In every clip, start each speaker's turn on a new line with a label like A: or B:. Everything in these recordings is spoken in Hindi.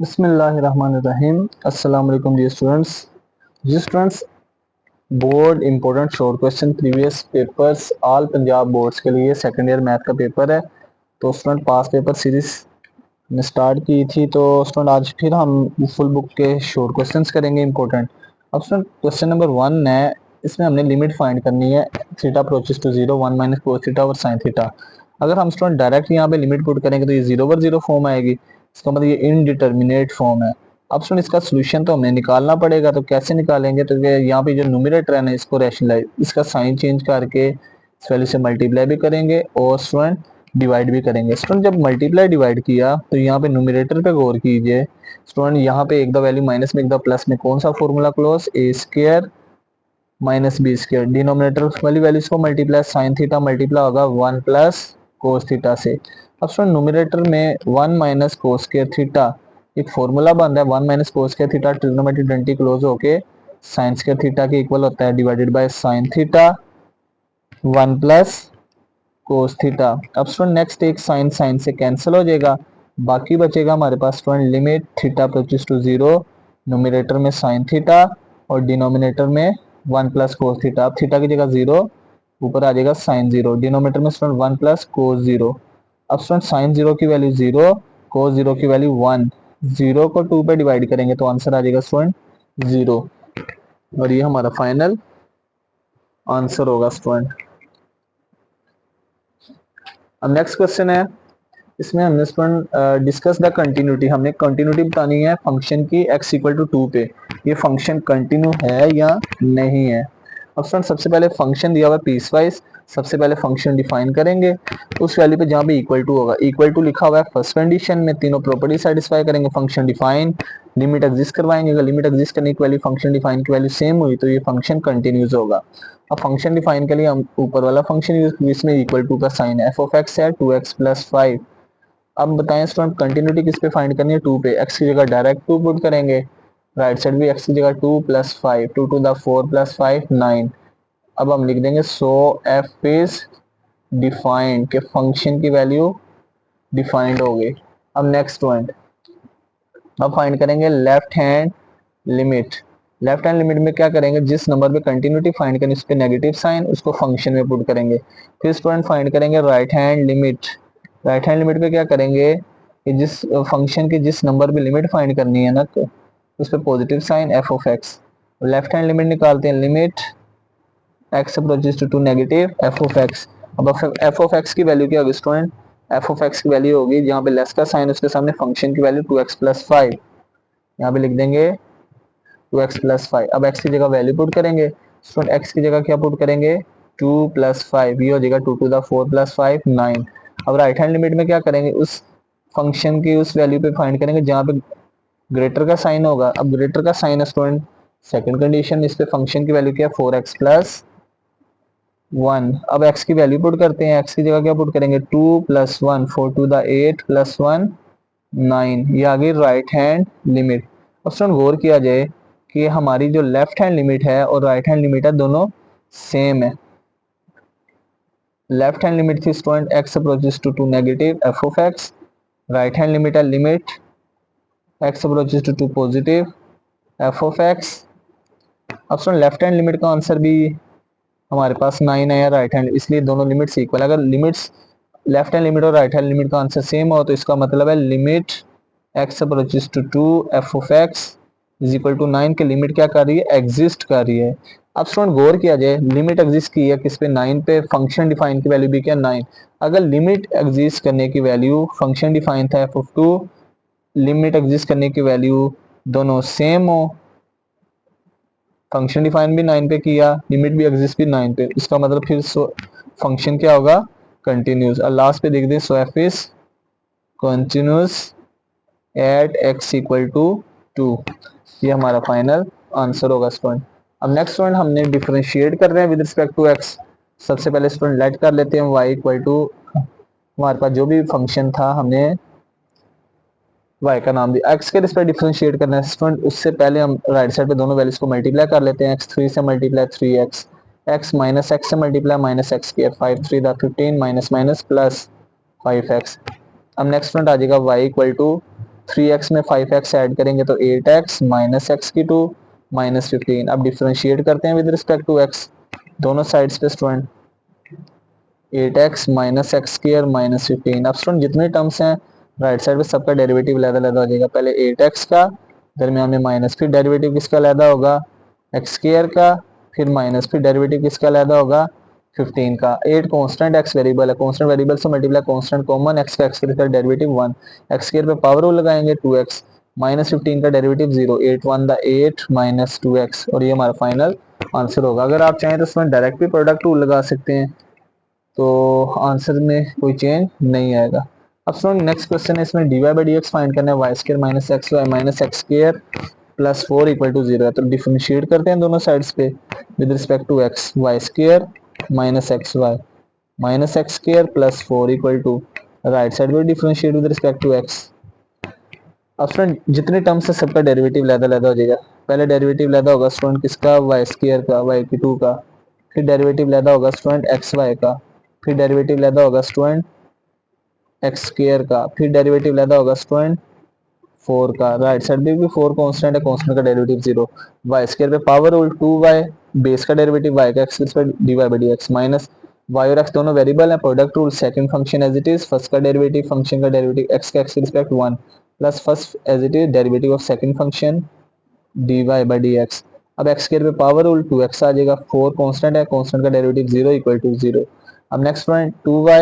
A: बिस्मिल्लाहिर्रहमानिर्रहीम। अस्सलाम वालेकुम dear students. Board important short question previous papers all Punjab boards के लिए सेकेंड ईयर मैथ का पेपर है। तो स्टूडेंट पास पेपर सीरीज ने स्टार्ट की थी, तो स्टूडेंट आज फिर हम फुल बुक के शॉर्ट क्वेश्चंस करेंगे इंपॉर्टेंट। अब स्टूडेंट क्वेश्चन नंबर 1 है, इसमें हमने लिमिट फाइंड करनी है theta approaches to 0 1 minus cos theta और साइन थीटा। अगर हम स्टूडेंट डायरेक्ट यहाँ पे लिमिट पुट करेंगे तो ये 0/0 फॉर्म आएगी, इसका मतलब ये इनडिटर्मिनेट फॉर्म है। अब स्टूडेंट इसका सोल्यूशन तो हमें निकालना पड़ेगा, तो कैसे निकालेंगे? तो यहाँ पे जो न्यूमरेटर है ना, इसको रैशनलाइज, इसका साइन चेंज करके इस वैल्यू से मल्टीप्लाई भी करेंगे और स्टूडेंट डिवाइड भी करेंगे। स्टूडेंट जब मल्टीप्लाई डिवाइड किया तो यहाँ पे न्यूमरेटर पे गौर कीजिए स्टूडेंट, यहाँ पे एक द वैल्यू माइनस में एक द प्लस में कौन सा formula close, a square minus b square. Denominator वाली वैल्यूज को मल्टीप्लाई, साइन थीटा मल्टीप्लाई होगा 1 प्लस कोस थीटा से। अब स्टूडेंट न्यूमरेटर में 1 माइनस कोस स्क्वायर थीटा एक फॉर्मूला बन रहा है, 1 minus cos square theta trigonometric identity close होके साइन स्क्वायर थीटा के इक्वल होता है, divided by sine theta 1 plus cos theta. अब स्टूडेंट नेक्स्ट एक साइन साइन से कैंसिल हो जाएगा, बाकी बचेगा हमारे पास student limit theta approaches to 0, numerator में साइन थीटा और डिनोमिनेटर में 1 प्लस कोस थीटा। अब थीटा की जगह 0, ऊपर आ जाएगा साइन 0, डिनोमिनेटर में स्टूडेंट 1 प्लस कोस 0। अब स्टूडेंट साइन 0 की वैल्यू 0, कोस 0 की वैल्यू 1, 0 को 2 पे डिवाइड करेंगे तो आंसर आ जाएगा स्टूडेंट 0, और ये हमारा फाइनल आंसर होगा स्टूडेंट। अब नेक्स्ट क्वेश्चन है, इसमें हमने स्टूडेंट डिस्कस द कंटिन्यूटी, हमने कंटिन्यूटी बतानी है फंक्शन की x इक्वल टू 2 पे, ये फंक्शन कंटिन्यू है या नहीं है। अब स्टूडेंट सबसे पहले फंक्शन दिया हुआ है पीस वाइज, सबसे पहले फंक्शन डिफाइन करेंगे उस वैल्यू पे जहाँ पे इक्वल टू होगा, इक्वल टू लिखा हुआ है फर्स्ट कंडीशन में, तीनों प्रॉपर्टी सेटिस्फाई करेंगे, फंक्शन डिफाइन, लिमिट एग्जिस्ट करवाएंगे, अगर लिमिट एग्जिस्ट करने की वैल्यू फंक्शन डिफाइन की वैल्यू सेम हुई तो ये फंक्शन कंटिन्यूस होगा। अब फंक्शन डिफाइन के लिए हम ऊपर वाला फंक्शन यूज, इसमें इक्वल टू का साइन एफ ऑफ एक्स है 2x प्लस 5। अब बताएं स्टूडेंट कंटिन्यूटी किस पे फाइंड करनी है, 2 पे, x की जगह डायरेक्ट 2 पुट करेंगे, राइट साइड भी x की जगह 2 प्लस 5, 2 टू द 4 प्लस 5 9। अब हम लिख देंगे सो f इज डिफाइंड के फंक्शन की वैल्यू डिफाइंड हो गई। अब नेक्स्ट पॉइंट, अब फाइंड करेंगे left hand limit. Left hand limit में क्या करेंगे, जिस नंबर पे कंटिन्यूटी फाइंड करें उस पे नेगेटिव साइन, उसको फंक्शन में पुट करेंगे। फिर स्टूडेंट फाइंड करेंगे right hand limit. Right hand limit पे क्या करेंगे कि जिस फंक्शन की जिस नंबर पे लिमिट फाइंड करनी है ना, तो उस पे positive sign f of x. Left hand limit निकालते हैं, limit x approaches to negative f of x. अब एफ ऑफ एक्स की वैल्यू क्या होगी स्टूडेंट, एफ ऑफ एक्स की वैल्यू होगी जहाँ पे लेस का साइन उसके सामने फंक्शन की वैल्यू 2x प्लस 5, यहाँ पे लिख देंगे 2x प्लस 5। अब x की जगह वैल्यू पुट करेंगे, स्टूडेंट x की जगह क्या पुट करेंगे 2 प्लस 5, ये हो जाएगा 2 टू द 4 प्लस 5 9। अब राइट हैंड लिमिट में क्या करेंगे, उस फंक्शन की उस वैल्यू पे फाइंड करेंगे जहाँ पे ग्रेटर का साइन होगा। अब ग्रेटर का साइन है स्टूडेंट सेकंड कंडीशन, इस पे फंक्शन की वैल्यू क्या है 4x प्लस 1। अब x की वैल्यू पुट करते हैं, x की जगह क्या पुट करेंगे 2 प्लस 1, 4 टू द 8 प्लस 1 9, ये आ गई राइट हैंड लिमिट। अब स्टूडेंट गौर किया जाए कि हमारी जो लेफ्ट हैंड लिमिट है और राइट हैंड लिमिट है दोनों सेम है। लेफ्ट हैंड लिमिट थी student x approaches to negative f of x, right hand limit है limit x approaches to positive f of x. अब स्टूडेंट लेफ्ट हैंड लिमिट का आंसर भी हमारे पास 9 है राइट हैंड, इसलिए दोनों लिमिट्स इक्वल। अगर लिमिट्स लेफ्ट हैंड लिमिट और राइट हैंड लिमिट का आंसर सेम हो तो इसका मतलब है limit x approaches to 2 f of x is equal to 9 की लिमिट क्या कर रही है, एग्जिस्ट कर रही है। अब स्टूडेंट गौर किया जाए, लिमिट एग्जिस्ट की है किस पे 9 पे, फंक्शन डिफाइन की वैल्यू भी क्या 9। अगर लिमिट एग्जिस्ट करने की वैल्यू फंक्शन डिफाइन था एफ ऑफ 2, लिमिट एग्जिस्ट करने की वैल्यू दोनों सेम हो, फंक्शन डिफाइन भी 9 पे किया, लिमिट भी एग्जिस्ट भी 9 पे, इसका मतलब फिर फंक्शन क्या होगा कंटिन्यूस। और लास्ट पे देख दें so f is continuous at x equal to 2, ये हमारा फाइनल आंसर होगा स्टूडेंट। अब नेक्स्ट स्टूडेंट हमने डिफरेंशिएट कर रहे हैं विद रिस्पेक्ट टू x। सबसे पहले स्टूडेंट लेट कर लेते हैं y इक्वल टू, हमारे पास जो भी फंक्शन था हमने y का नाम दिया, x के रिस्पेक्ट डिफरेंशिएट करना है स्टूडेंट, उससे पहले हम राइट साइड पे दोनों वैल्यूज को मल्टीप्लाई कर लेते हैं, x 3 से multiply 3x, x minus x से मल्टीप्लाई माइनस एक्स किया 5 3 the 15 minus minus plus 5x। अब नेक्स्ट स्टूडेंट आ जाएगा y इक्वल टू 3x में 5x ऐड करेंगे तो 8x माइनस एक्स की 2 माइनस 15। अब डिफ्रेंशिएट करते हैं विद रिस्पेक्ट टू x, दोनों साइड्स पे student 8x minus x square minus 15। अब स्टूडेंट जितने टर्म्स हैं राइट साइड पे सबका डेरिवेटिव अलग-अलग हो जाएगा। पहले 8x का, दरमियान में माइनस, फिर डेरिवेटिव किसका अलग होगा एक्स स्क्वायर का, फिर माइनस, फिर डेरिवेटिव किसका अलग होगा 15 का। 8 कांस्टेंट, x वेरिएबल है, कांस्टेंट वेरिएबल से मल्टीप्लाई कांस्टेंट कॉमन, x का x का डेरिवेटिव 1, एक्स स्क्वायर पे पावर रूल लगाएंगे 2x माइनस 15 का डेरिवेटिव 0, 8 1 द 8 माइनस 2x, और ये हमारा फाइनल आंसर होगा। अगर आप चाहें तो इसमें डायरेक्ट भी प्रोडक्ट रूल लगा सकते हैं तो आंसर में कोई चेंज नहीं आएगा। अब स्टूडेंट नेक्स्ट क्वेश्चन है, इसमें dy by d x find करना है, y square minus x y minus x square plus 4 equal to 0 है। तो डिफरेंशिएट करते हैं दोनों साइड्स पे with respect to x, y square minus x y minus x square plus 4 equal to right side पे differentiate with respect to x। अब स्टूडेंट जितने टर्म्स है सबका डेरिवेटिव लैदा हो जाएगा। पहले डेरिवेटिव लैदा होगा स्टूडेंट किसका वाई स्क्वायर का, वाई की 2 का, फिर डेरिवेटिव लैदा होगा स्टूडेंट एक्स वाई का, फिर डेरिवेटिव लैदा होगा स्टूडेंट एक्स स्क्वायर का, फिर डेरिवेटिव लैदा होगा स्टूडेंट 4 का। राइट साइड पे भी 4 कांस्टेंट है, कांस्टेंट का डेरिवेटिव 0, वाई स्क्वायर पे पावर रूल 2y, बेस का डेरिवेटिव y का एक्स पे dy by d x minus y और x दोनों वेरिएबल है, product rule second function as it is, first का डेरिवेटिव फंक्शन का डेरिवेटिव x का x respect 1 plus first as it is derivative of second function dy by d x. अब x स्क्वायर पे पावर रूल 2x आ जाएगा, 4 कांस्टेंट है, कांस्टेंट का डेरिवेटिव 0 इक्वल टू 0। अब नेक्स्ट पॉइंट 2y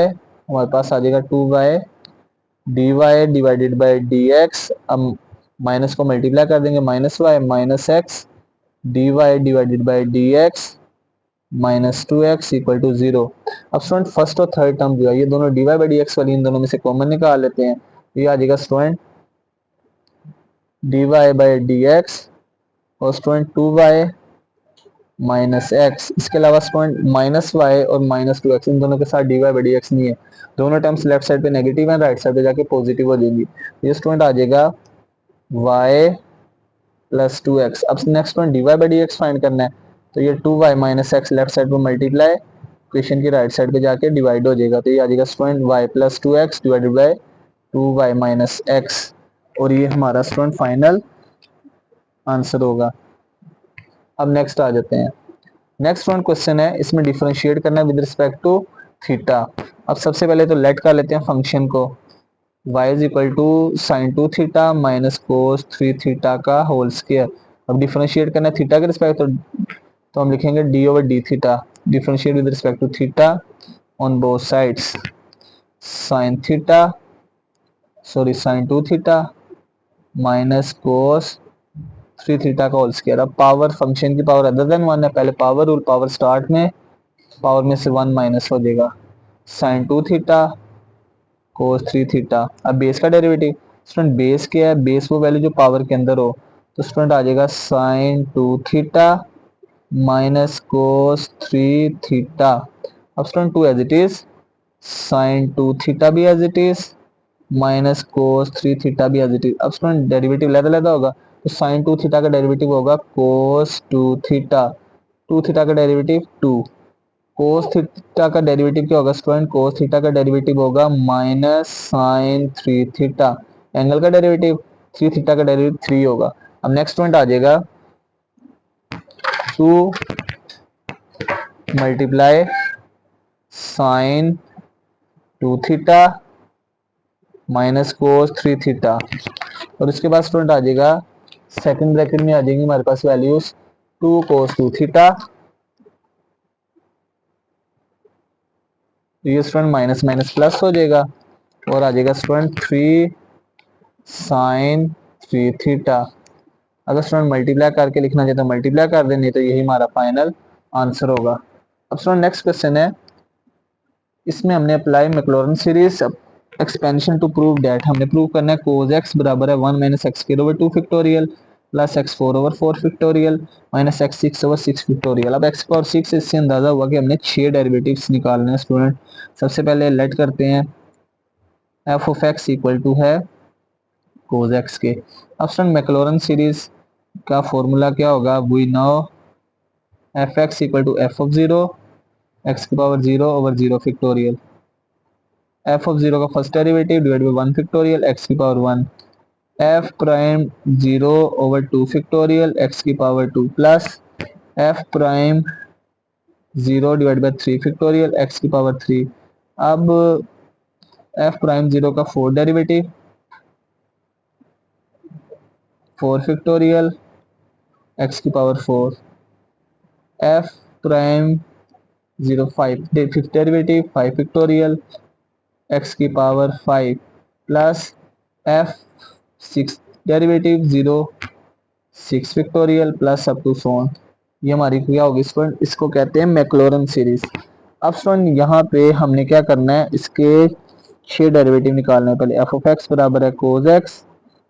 A: हमारे पास आ जाएगा 2y dy divided by d x. अब माइनस को मल्टीप्लाई कर देंगे, minus y minus x dy divided by d x minus 2x equal to 0। अब स्टूडेंट फर्स्ट और थर्ड टर्म जो है ये दोनों dy बाई डी एक्स वाली इन दोनों में से कॉमन निकाल लेते हैं, ये आ जाएगा student dy by d x और स्टूडेंट 2y माइनस एक्स। इसके अलावा स्टूडेंट माइनस वाई और माइनस 2x इन दोनों के साथ dy बाई डी एक्स नहीं है, दोनों टर्म्स लेफ्ट साइड पे नेगेटिव है, राइट साइड पे जाके पॉजिटिव हो जाएंगी। ये स्टूडेंट आ जाएगा y प्लस 2x। अब next point dy by d x find करना है, तो ये 2y minus x left side पे मल्टीप्लाई इक्वेशन की राइट साइड पे जाके डिवाइड हो जाएगा, तो ये आ जाएगा student y plus 2x divided by 2y minus x, और ये हमारा स्टूडेंट फाइनल आंसर होगा। अब नेक्स्ट आ जाते हैं, नेक्स्ट वन क्वेश्चन है, इसमें डिफरेंशिएट करना है विद रिस्पेक्ट टू थीटा। अब सबसे पहले तो लेट कर लेते हैं फंक्शन को, y is equal to sine 2 theta minus cos 3 theta का होल स्क्वायर। अब डिफरेंशिएट करना है थीटा के रिस्पेक्ट तो हम लिखेंगे d over d theta, differentiate with respect to theta on both sides, sine theta sorry sine 2 theta minus cos 3 theta का होल स्क्वायर। अब पावर फंक्शन की पावर अदर देन 1 है, पहले पावर रूल, पावर स्टार्ट में पावर में से 1 माइनस हो जाएगा, साइन 2 थीटा कोस 3 थीटा। अब बेस का डेरिवेटिव स्टूडेंट बेस क्या है, बेस वो वैल्यू जो पावर के अंदर हो, तो स्टूडेंट आ जाएगा sine 2 theta minus cos 3 theta. अब student 2 as it is, sine 2 theta भी as it is minus cos 3 theta भी एज इट इज। अब स्टूडेंट डेरिवेटिव लेदा होगा, तो साइन 2 थीटा का डेरिवेटिव होगा कोस 2 थीटा, 2 थीटा का डेरिवेटिव 2, कोस थीटा का डेरिवेटिव क्या होगा स्टूडेंट, कोस थीटा का डेरिवेटिव होगा माइनस साइन 3 थीटा, एंगल का डेरिवेटिव 3 थीटा का डेरिवेटिव 3 होगा। अब नेक्स्ट पॉइंट आ जाएगा 2 multiply sine 2 theta minus cos 3 theta, और इसके बाद स्टूडेंट आ जाएगा सेकंड ब्रैकेट में आ जाएंगी हमारे पास वैल्यूज 2 कोस 2 थीटा, ये स्टूडेंट माइनस माइनस प्लस हो जाएगा, और आ जाएगा स्टूडेंट 3 साइन 3 थीटा। अगर स्टूडेंट मल्टीप्लाई करके लिखना चाहते तो मल्टीप्लाई कर दें, नहीं तो यही हमारा फाइनल आंसर होगा। अब स्टूडेंट नेक्स्ट क्वेश्चन है, इसमें हमने apply Maclaurin series expansion to prove that, हमने प्रूव करना है cos x बराबर है 1 minus x square over 2 factorial plus x 4 over 4 factorial minus x 6 over 6 factorial. अब x पावर 6 इससे अंदाजा हुआ कि हमने 6 डेरिवेटिव्स निकालने हैं स्टूडेंट। सबसे पहले लेट करते हैं f of x equal to है cos x के। अब स्टूडेंट मैक्लॉरन सीरीज का फॉर्मूला क्या होगा, we know f x equal to f of 0 x की power 0 over 0 factorial, f of 0 का first derivative divide by 1 factorial x की power 1 f prime 0/2 factorial x की power 2 plus f prime 0/3 factorial x की पावर 3। अब एफ प्राइम 0 का 4 डेरिवेटिव 4 फैक्टोरियल एक्स की power 4। F prime 5 fifth derivative 5 factorial x की power 5 plus f 6 derivative 6 factorial plus up to so on. ये हमारी क्या होगी स्टूडेंट, इसको कहते हैं मैक्लॉरन सीरीज। अब स्टूडेंट यहाँ पे हमने क्या करना है, इसके 6 डेरिवेटिव निकालने हैं। पहले एफ ऑफ एक्स बराबर है कोज एक्स।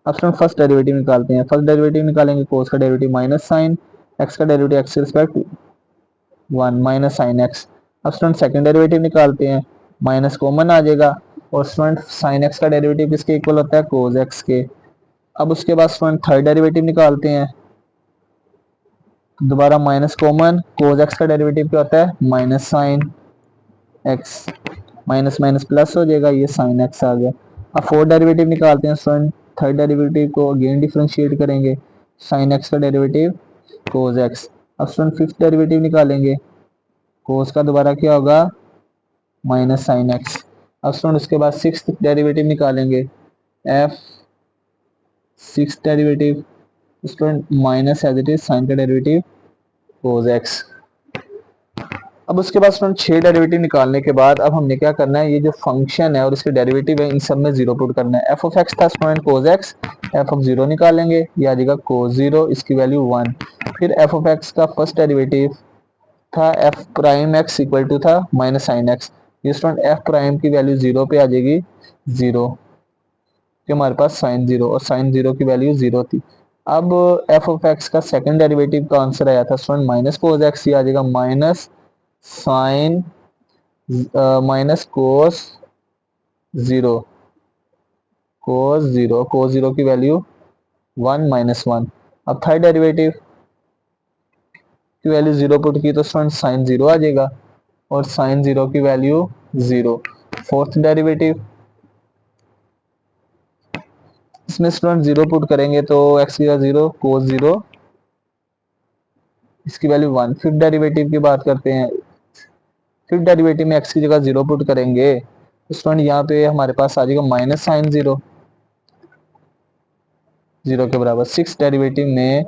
A: अब स्टूडेंट फर्स्ट डेरिवेटिव निकालते हैं। फर्स्ट डेरिवेटिव निकालेंगे कोज का डेरिवेटिव माइनस साइन एक्स का डेरिवेटिव एक्स के रिस्पेक्ट 1 माइनस साइन एक्स। अब स्टूडेंट सेकंड डेरिवेटिव निकालते हैं, माइनस कॉमन आ जाएगा और स्टूडेंट साइन एक्स का डेरिवेटिव किसके इक्वल होता है, कोज एक्स के। अब उसके बाद स्टूडेंट थर्ड डेरिवेटिव निकालते हैं, दोबारा माइनस कॉमन, कोज एक्स का डेरिवेटिव क्या होता है, minus sine x, minus minus plus हो जाएगा, ये साइन एक्स आ गया। अब फोर्थ डेरिवेटिव निकालते हैं स्टूडेंट, थर्ड डेरिवेटिव को अगेन डिफरेंशिएट करेंगे, साइन एक्स का डेरिवेटिव कोज एक्स। अब स्टूडेंट फिफ्थ डेरिवेटिव निकालेंगे, कोस का दोबारा क्या होगा, माइनस साइन एक्स। अब स्टूडेंट उसके बाद सिक्स्थ डेरिवेटिव निकालेंगे, f six derivative student minus as it is sine का डेरिवेटिव कोस एक्स। अब उसके बाद स्टूडेंट 6 डेरिवेटिव निकालने के बाद अब हमने क्या करना है, ये जो फंक्शन है और इसके डेरिवेटिव है इन सब में जीरो पुट करना है। एफ ऑफ एक्स था student cos x, F of zero निकालेंगे, ये आ जाएगा कोस जीरो, इसकी वैल्यू 1। फिर एफ ऑफ एक्स का फर्स्ट डेरिवेटिव था f prime x equal to था माइनस साइन एक्स। ये स्टूडेंट एफ प्राइम की वैल्यू जीरो पे आ जाएगी, जीरो कि हमारे पास साइन जीरो और साइन जीरो की वैल्यू जीरो थी। अब एफ ऑफ एक्स का सेकंड डेरिवेटिव का आंसर आया था स्टूडेंट माइनस कोस एक्स, ये आ जाएगा minus sine minus cos zero, cos zero की वैल्यू 1 माइनस 1। अब थर्ड डेरिवेटिव की वैल्यू जीरो पुट की तो स्टूडेंट साइन जीरो आ जाएगा और साइन जीरो की वैल्यू जीरो। फोर्थ डेरिवेटिव इसमें स्टूडेंट जीरो पुट करेंगे तो एक्स की जगह जीरो, कोस जीरो, इसकी वैल्यू 1। फिफ्थ डेरिवेटिव की बात करते हैं, फिफ्थ डेरिवेटिव में एक्स की जगह जीरो पुट करेंगे तो स्टूडेंट यहाँ पे हमारे पास आ जाएगा माइनस साइन जीरो, जीरो के बराबर। सिक्स डेरिवेटिव में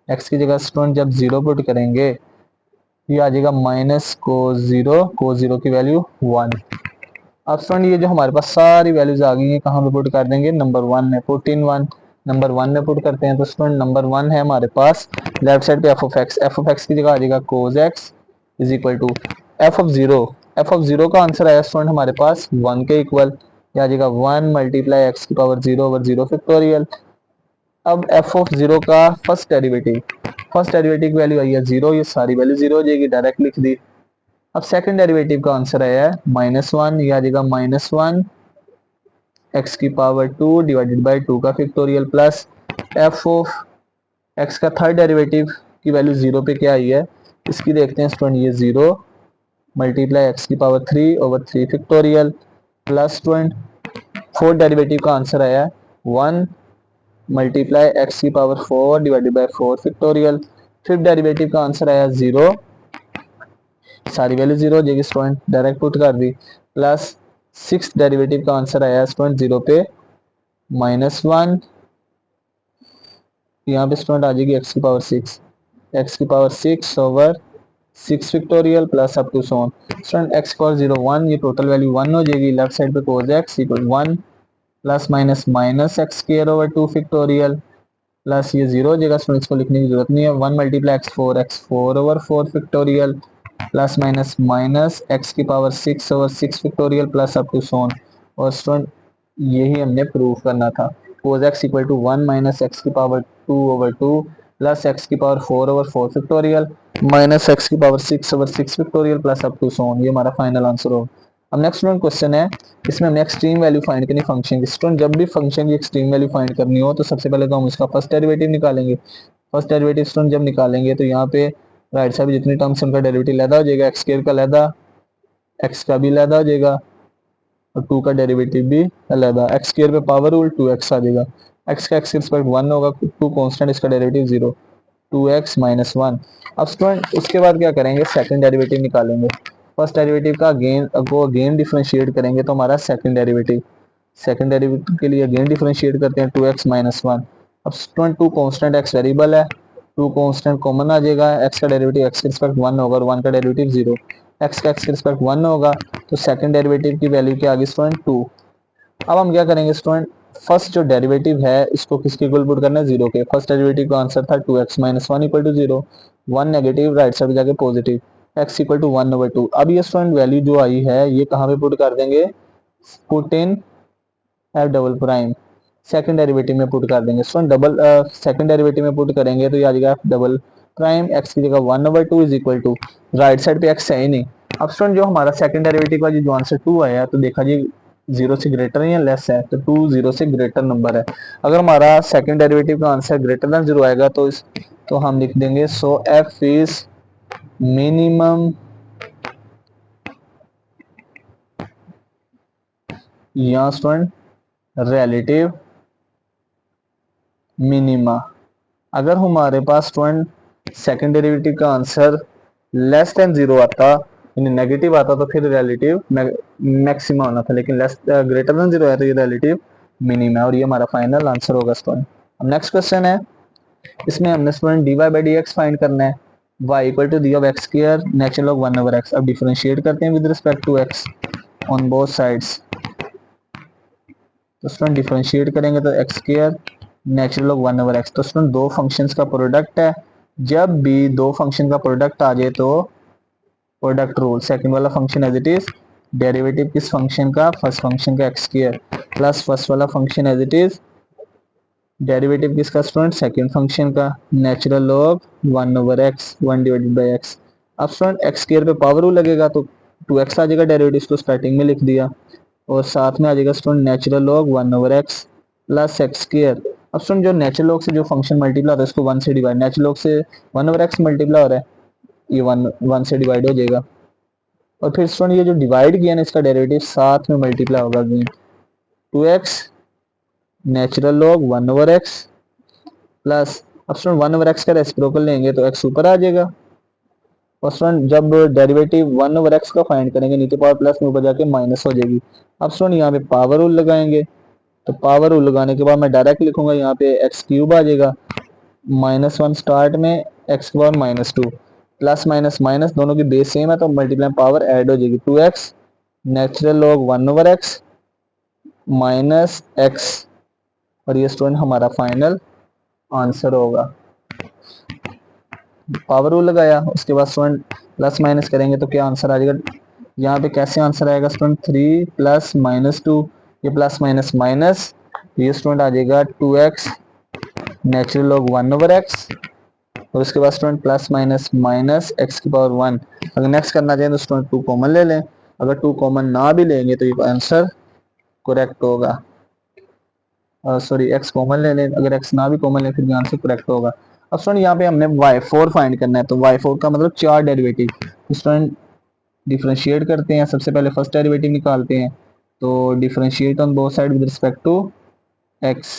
A: एक्स की जगह स्टूडेंट जब जीरो पुट करेंगे ये आ जाएगा माइनस को जीरो की वैल्यू 1। अब स्टूडेंट ये जो हमारे पास सारी वैल्यूज आ गई हैं कहाँ पे पुट कर देंगे, नंबर 1 में, पुट इन 1 नंबर 1 में पुट करते हैं तो स्टूडेंट नंबर 1 है हमारे पास लेफ्ट साइड पे एफ ऑफ एक्स की जगह आ जाएगा cos x is equal to f of zero का आंसर आया स्टूडेंट हमारे पास 1 के इक्वल, आ जाएगा 1 मल्टीप्लाई एक्स की पावर 0/0 फैक्टोरियल। अब एफ ऑफ जीरो का फर्स्ट डेरिवेटिव की वैल्यू आई है जीरो, ये सारी वैल्यू जीरो हो जाएगी, डायरेक्ट लिख दी। अब सेकंड डेरिवेटिव का आंसर आया है -1, ये आ जाएगा -1 एक्स की पावर 2 डिवाइडेड बाई 2 का factorial plus F of x का थर्ड डेरिवेटिव की वैल्यू जीरो पे क्या आई है, इसकी देखते हैं स्टूडेंट, ये जीरो मल्टीप्लाई एक्स की power 3/3 factorial plus student fourth derivative का आंसर आया है 1 मल्टीप्लाई एक्स की power 4 divided by 4 factorial. Fifth derivative का आंसर आया जीरो, सारी वैल्यू जीरो हो जाएगी स्टूडेंट, डायरेक्ट पुट कर दी, प्लस सिक्स डेरिवेटिव का आंसर आया स्टूडेंट जीरो पे -1, यहाँ पे स्टूडेंट आ जाएगी एक्स की power 6/6 factorial plus up to so on. Student x power 0 1, ये टोटल वैल्यू 1 हो जाएगी, लेफ्ट साइड पे कोस x equal 1 plus minus minus x square over 2 factorial plus ये जीरो हो जाएगा, स्टूडेंट इसको लिखने की जरूरत नहीं है, 1 multiply x4/4 factorial plus minus minus x की power 6/6 factorial plus up to so on. और स्टूडेंट यही हमने प्रूव करना था, cos x equal to 1 minus x की पावर 2/2 प्लस एक्स की पावर 4/4 फैक्टोरियल माइनस एक्स की power 6/6 factorial plus up to so on, ये हमारा फाइनल आंसर होगा। अब नेक्स्ट क्वेश्चन है, इसमें हमने एक्सट्रीम वैल्यू फाइंड करनी फंक्शन की। स्टूडेंट जब भी फंक्शन की एक्सट्रीम वैल्यू फाइंड करनी हो तो सबसे पहले तो हम इसका फर्स्ट डेरिवेटिव निकालेंगे। फर्स्ट डेरिवेटिव स्टूडेंट जब निकालेंगे तो यहाँ पे राइट साइड जितनी टर्म्स उनका डेरिवेटिव लैदा हो जाएगा, एक्स स्क्वायर का लैदा, एक्स का भी लैदा हो जाएगा और 2 का डेरिवेटिव भी लैदा, एक्स स्क्वायर पे पावर रूल 2x आ जाएगा। एक्स का एक्स रिस्पेक्ट 1 होगा, टू कांस्टेंट, इसका डेरिवेटिव 0, 2x माइनस 1। अब स्टूडेंट उसके बाद क्या करेंगे, सेकंड डेरिवेटिव निकालेंगे। फर्स्ट डेरिवेटिव का अगेन डिफरेंशिएट करेंगे तो हमारा सेकंड डेरिवेटिव के लिए अगेन डिफरेंशिएट करते हैं, 2x माइनस 1। अब student two constant x variable है, टू कांस्टेंट कॉमन आ जाएगा, x का डेरिवेटिव x के रिस्पेक्ट 1 होगा और 1 का डेरिवेटिव 0। x का x के रिस्पेक्ट 1 होगा तो सेकंड डेरिवेटिव की वैल्यू क्या आ गई स्टूडेंट 2। अब हम क्या करेंगे स्टूडेंट, फर्स्ट जो डेरिवेटिव है इसको किसके इक्वल पुट करना है, 0 के। फर्स्ट डेरिवेटिव का आंसर था 2x minus 1 equal to 0, 1 negative right side जाके पॉजिटिव, x इक्वल टू 1/2। अब ये स्टूडेंट वैल्यू जो आई है ये कहाँ पे पुट कर देंगे, put in F double prime, second derivative में पुट कर देंगे स्टूडेंट। सेकंड डेरिवेटिव में पुट करेंगे तो ये आ जाएगा एफ डबल प्राइम एक्स की जगह 1/2 is equal to, right side पे एक्स है ही नहीं। अब स्टूडेंट जो हमारा सेकंड डेरिवेटिव का जो आंसर 2 आया तो देखा जी 0 से ग्रेटर या लेस है, तो 2 0 से ग्रेटर नंबर है। अगर हमारा सेकंड डेरिवेटिव का आंसर ग्रेटर देन 0 आएगा तो हम लिख देंगे सो एफ इज मिनिमम या स्टूडेंट रिलेटिव मिनिमा। अगर हमारे पास स्टूडेंट सेकंड डेरिवेटिव का आंसर लेस देन 0 आता यानी नेगेटिव आता तो फिर रिलेटिव मैक्सिमा होना था, लेकिन लेस ग्रेटर देन 0 आया तो ये रिलेटिव मिनिमा है और ये हमारा फाइनल आंसर होगा स्टूडेंट। अब नेक्स्ट क्वेश्चन है, इसमें हमने student dy by d x find करना है, y equal to d of x square natural log 1/x। अब डिफरेंशिएट करते हैं with respect to x on both sides, तो स्टूडेंट डिफरेंशिएट करेंगे तो x square natural log 1/x। तो स्टूडेंट दो फंक्शंस का प्रोडक्ट है, जब भी दो फंक्शन का प्रोडक्ट आ जाए तो प्रोडक्ट रूल, सेकंड वाला function as it is, derivative किस फंक्शन का, फर्स्ट फंक्शन का एक्स स्क्वायर प्लस फर्स्ट वाला function as it is, derivative किसका स्टूडेंट, सेकंड फंक्शन का, natural log 1/x, 1 divided by x. अब स्टूडेंट एक्स स्क्वायर पे पावर रूल लगेगा तो 2x आ जाएगा, डेरिवेटिव को स्टार्टिंग में लिख दिया और साथ में आ जाएगा student natural log 1/x plus x square. अब स्टूडेंट जो नेचुरल लॉग से जो फंक्शन मल्टीप्लाई होता है उसको 1 से डिवाइड, नेचुरल लॉग से 1/x मल्टीप्लाई हो रहा है, ये 1 से डिवाइड हो जाएगा और फिर स्टूडेंट ये जो डिवाइड किया ना इसका डेरिवेटिव साथ में मल्टीप्लाई होगा again, 2x natural log 1/x plus, अब स्टूडेंट 1/x का रेसिप्रोकल लेंगे तो x ऊपर आ जाएगा और स्टूडेंट जब डेरिवेटिव 1/x का फाइंड करेंगे नीचे पावर प्लस में ऊपर जाके माइनस हो जाएगी। अब स्टूडेंट यहाँ पे पावर रूल लगाएंगे तो पावर रूल लगाने के बाद मैं डायरेक्ट लिखूंगा यहाँ पे एक्स क्यूब आ जाएगा, -1 स्टार्ट में एक्स के पावर -2, प्लस माइनस माइनस दोनों की बेस सेम है तो मल्टीप्लाई पावर ऐड हो जाएगी, 2x natural log 1/x minus x और ये स्टूडेंट हमारा फाइनल आंसर होगा। पावर रूल लगाया उसके बाद स्टूडेंट प्लस माइनस करेंगे तो क्या आंसर आ जाएगा, यहाँ पे कैसे आंसर आएगा स्टूडेंट 3 प्लस -2, ये प्लस माइनस माइनस, ये स्टूडेंट आ जाएगा 2x नेचुरल लॉग 1/x और उसके बाद student plus minus minus x की पावर 1। अगर नेक्स्ट करना चाहें तो स्टूडेंट 2 कॉमन ले लें, अगर 2 कॉमन ना भी लेंगे तो ये आंसर करेक्ट होगा, सॉरी एक्स कॉमन ले लें, अगर एक्स ना भी कॉमन लें फिर भी आंसर करेक्ट होगा। अब स्टूडेंट यहाँ पे हमने y4 फाइंड करना है तो y4 का मतलब 4 डेरिवेटिव, स्टूडेंट डिफरेंशिएट करते हैं, सबसे पहले फर्स्ट डेरिवेटिव निकालते हैं तो differentiate on both side with respect to x।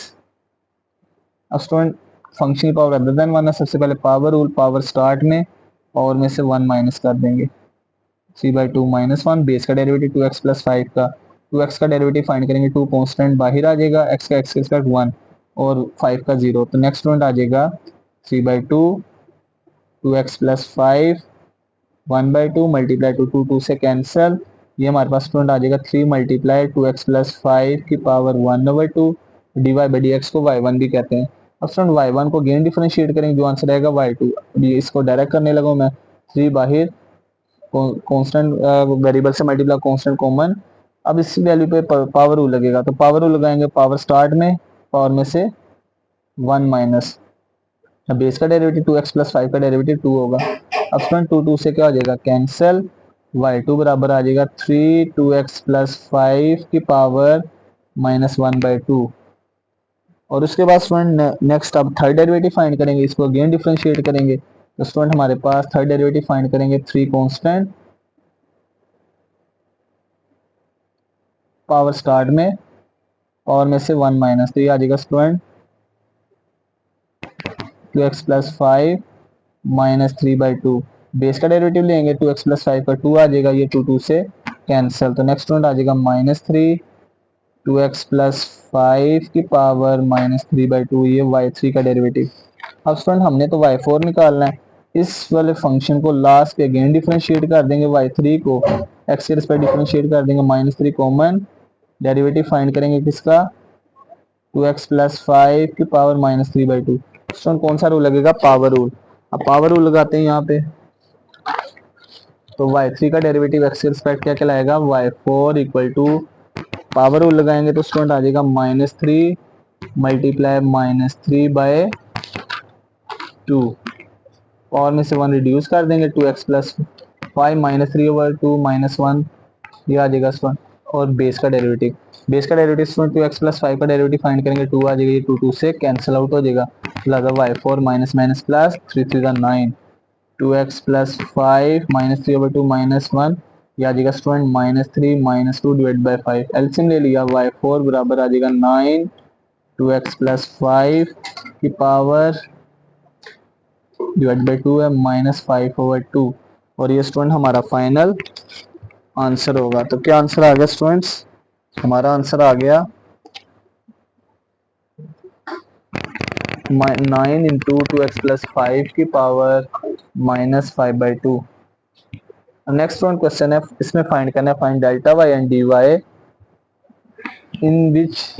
A: अब स्टूडेंट फंक्शन की पावर अदर देन 1 है, सबसे पहले पावर रूल, पावर स्टार्ट में और में से 1 माइनस कर देंगे, 3/2 -1, बेस का डेरिवेटिव 2x प्लस 5 का, 2x का डेरिवेटिव फाइंड करेंगे, 2 कांस्टेंट बाहर आ जाएगा, x का x के रिस्पेक्ट 1 और 5 का 0, तो नेक्स्ट स्टूडेंट आ जाएगा 3/2 2x प्लस 5 1/2 मल्टीप्लाई 2 2 से कैंसिल, ये हमारे पास स्टूडेंट आ जाएगा 3 मल्टीप्लाई 2x प्लस 5 की power 1/2, dy by d x को y1 भी कहते हैं। अब स्टूडेंट y1 को गेन डिफरेंशिएट करेंगे जो आंसर आएगा y2, अभी इसको डायरेक्ट करने लगा मैं, 3 बाहर कांस्टेंट वेरिएबल से मल्टीप्लाई कांस्टेंट कॉमन, अब इस वैल्यू पे पावर रूल लगेगा तो पावर रूल लगाएंगे, पावर स्टार्ट में पावर में से 1 माइनस, बेस का डेरिवेटिव 2x प्लस 5 का डेरिवेटिव 2 होगा, अब स्टूडेंट 2 2 से क्या हो जाएगा कैंसिल, y2 बराबर आ जाएगा 3 2x प्लस 5 की पावर -1/2 और उसके बाद स्टूडेंट नेक्स्ट अब थर्ड डेरिवेटिव फाइंड करेंगे, इसको अगेन डिफरेंशिएट करेंगे तो स्टूडेंट हमारे पास थर्ड डेरिवेटिव फाइंड करेंगे 3 कांस्टेंट पावर स्टार्ट में पावर में से 1 माइनस, तो ये आ जाएगा student 2x plus 5 minus 3/2। Base का डेरिवेटिव लेंगे 2x प्लस 5 का 2 आ जाएगा, ये 2 से कैंसिल। तो नेक्स्ट वन आ जाएगा -3 2x प्लस 5 की पावर -3/2, ये y3 का डेरिवेटिव। अब स्टूडेंट हमने तो y4 निकालना है, इस वाले फंक्शन को लास्ट पे अगेन डिफरेंशिएट कर देंगे, y3 को x के रिस्पेक्ट डिफरेंशिएट कर देंगे, -3 कॉमन डेरिवेटिव फाइंड करेंगे किसका, 2x प्लस 5 की पावर -3/2। स्टूडेंट कौन सा रूल लगेगा, पावर रूल। अब पावर रूल लगाते हैं यहाँ पे, तो y3 का डेरिवेटिव x के रिस्पेक्ट क्या कहलाएगा, y4 equal to power rule लगाएंगे तो स्टूडेंट आ जाएगा -3 मल्टीप्लाई -3/2, पावर में से 1 रिड्यूस कर देंगे, 2x प्लस 5 -3/2 -1, ये आ जाएगा स्टूडेंट। और बेस का डेरिवेटिव, स्टूडेंट 2x प्लस 5 का डेरिवेटिव फाइंड करेंगे, 2 आ जाएगा, ये 2 से कैंसिल आउट हो जाएगा, लिहाजा y4 minus minus plus 3 3 9, 2x plus 5 -3/2 -1, ये आ जाएगा स्टूडेंट -3 -2 डिवाइड बाई 5, एलसीएम ले लिया, y4 बराबर आ जाएगा 9 2x प्लस 5 की पावर डिवाइड बाई 2 है -5/2, और ये स्टूडेंट हमारा फाइनल आंसर होगा। तो क्या आंसर आ गया स्टूडेंट्स, हमारा आंसर आ गया 9 इंटू 2x प्लस 5 की पावर -5/2। नेक्स्ट वन क्वेश्चन है, इसमें फाइंड करना है, find delta y and dy in which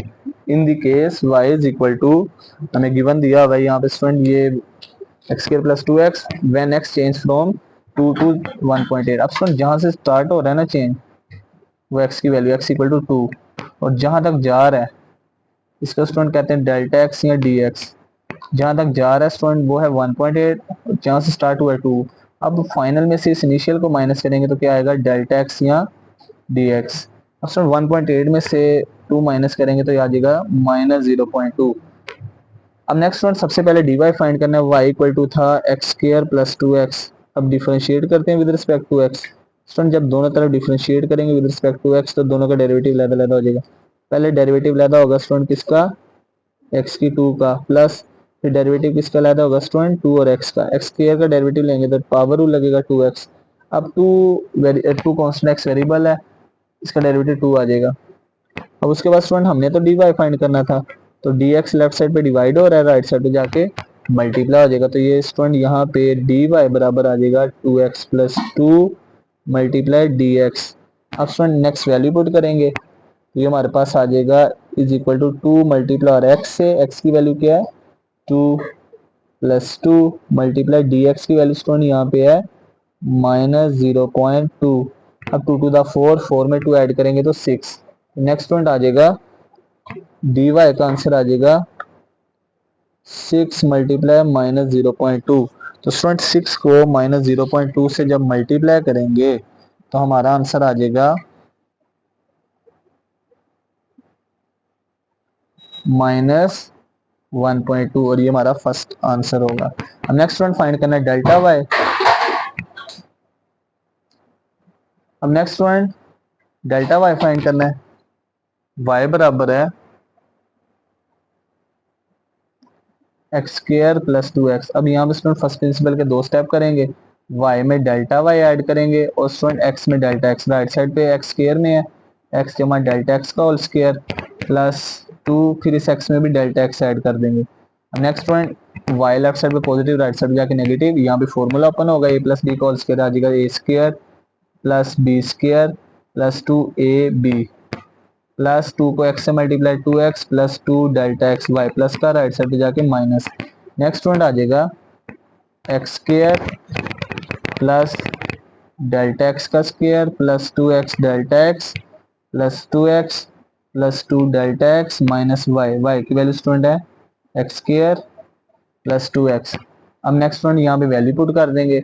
A: in the case y is equal to, हमें गिवन दिया हुआ है यहाँ पे स्टूडेंट, ये x² plus 2x when x change from 2 to 1.8। अब स्टूडेंट जहाँ से स्टार्ट हो रहा है ना चेंज, वो x की वैल्यू x इक्वल टू 2, और जहाँ तक जा रहा है इसका स्टूडेंट कहते हैं डेल्टा x या dx। जहाँ तक जा रहा है स्टूडेंट वो है 1.8, जहाँ से स्टार्ट हुआ है 2। अब फाइनल में से इस इनिशियल को माइनस करेंगे तो क्या आएगा, डेल्टा x या dx। अब स्टूडेंट 1.8 में से 2 माइनस करेंगे तो आ जाएगा -0.2। अब नेक्स्ट वन सबसे पहले dy फाइंड करना है, y इक्वल टू था x² प्लस 2x। अब डिफरेंशिएट करते हैं with respect to x। Student जब दोनों तरफ डिफरेंशिएट करेंगे विद रिस्पेक्ट टू x तो दोनों का डेरिवेटिव अलग-अलग हो जाएगा। पहले डेरिवेटिव लेदा होगा स्टूडेंट किसका, x की 2 का, प्लस फिर डेरिवेटिव किसका लेदा होगा स्टूडेंट 2 और x का, x² का डेरिवेटिव लेंगे तो पावर रूल लगेगा 2x। अब 2 कांस्टेंट x वेरिएबल है, इसका डेरिवेटिव 2 आ जाएगा। अब उसके बाद स्टूडेंट हमने तो dy फाइंड करना था, तो dx लेफ्ट साइड पे डिवाइड हो रहा है, राइट साइड पे जाके मल्टीप्लाई हो जाएगा, तो ये स्टूडेंट यहाँ पे dy बराबर आ जाएगा 2x प्लस 2 मल्टीप्लाई dx। अब स्टूडेंट नेक्स्ट वैल्यू पुट करेंगे तो ये हमारे पास आ जाएगा इज इक्वल टू 2 मल्टीप्लाई और x से, x की वैल्यू क्या है 2 प्लस 2 मल्टीप्लाई dx की वैल्यू स्टूडेंट यहाँ पे है -0.2। अब 2 टू द 4 में 2 ऐड करेंगे तो 6। नेक्स्ट पॉइंट आ जाएगा dy का आंसर आ जाएगा 6 मल्टीप्लाई -0.2। तो स्टूडेंट 6 को -0.2 से जब मल्टीप्लाई करेंगे तो हमारा आंसर आ जाएगा -1.2, और ये हमारा फर्स्ट आंसर होगा। अब नेक्स्ट वन फाइंड करना है डेल्टा y। अब next one delta y find करना है, y बराबर है x² प्लस 2x। अब यहाँ पे स्टूडेंट फर्स्ट प्रिंसिपल के 2 स्टेप करेंगे, y में डेल्टा y ऐड करेंगे और स्टूडेंट x में डेल्टा x, राइट साइड पे x² में है x जमा डेल्टा x का होल स्क्वायर प्लस 2, फिर इस x में भी डेल्टा x ऐड कर देंगे। Next point y left side पे पॉजिटिव, राइट साइड पे जाके नेगेटिव, यहाँ पे फॉर्मूला ओपन होगा a प्लस b का होल स्क्वायर आ जाएगा a² plus b² plus 2ab plus 2 को x से multiply 2x plus 2 delta x y plus का राइट साइड पे जाके माइनस। नेक्स्ट पॉइंट आ जाएगा x² प्लस डेल्टा एक्स का square plus 2x delta x plus 2x plus 2 delta x minus y की वैल्यू स्टूडेंट है x² प्लस 2x। अब नेक्स्ट पॉइंट यहाँ पे वैल्यू पुट कर देंगे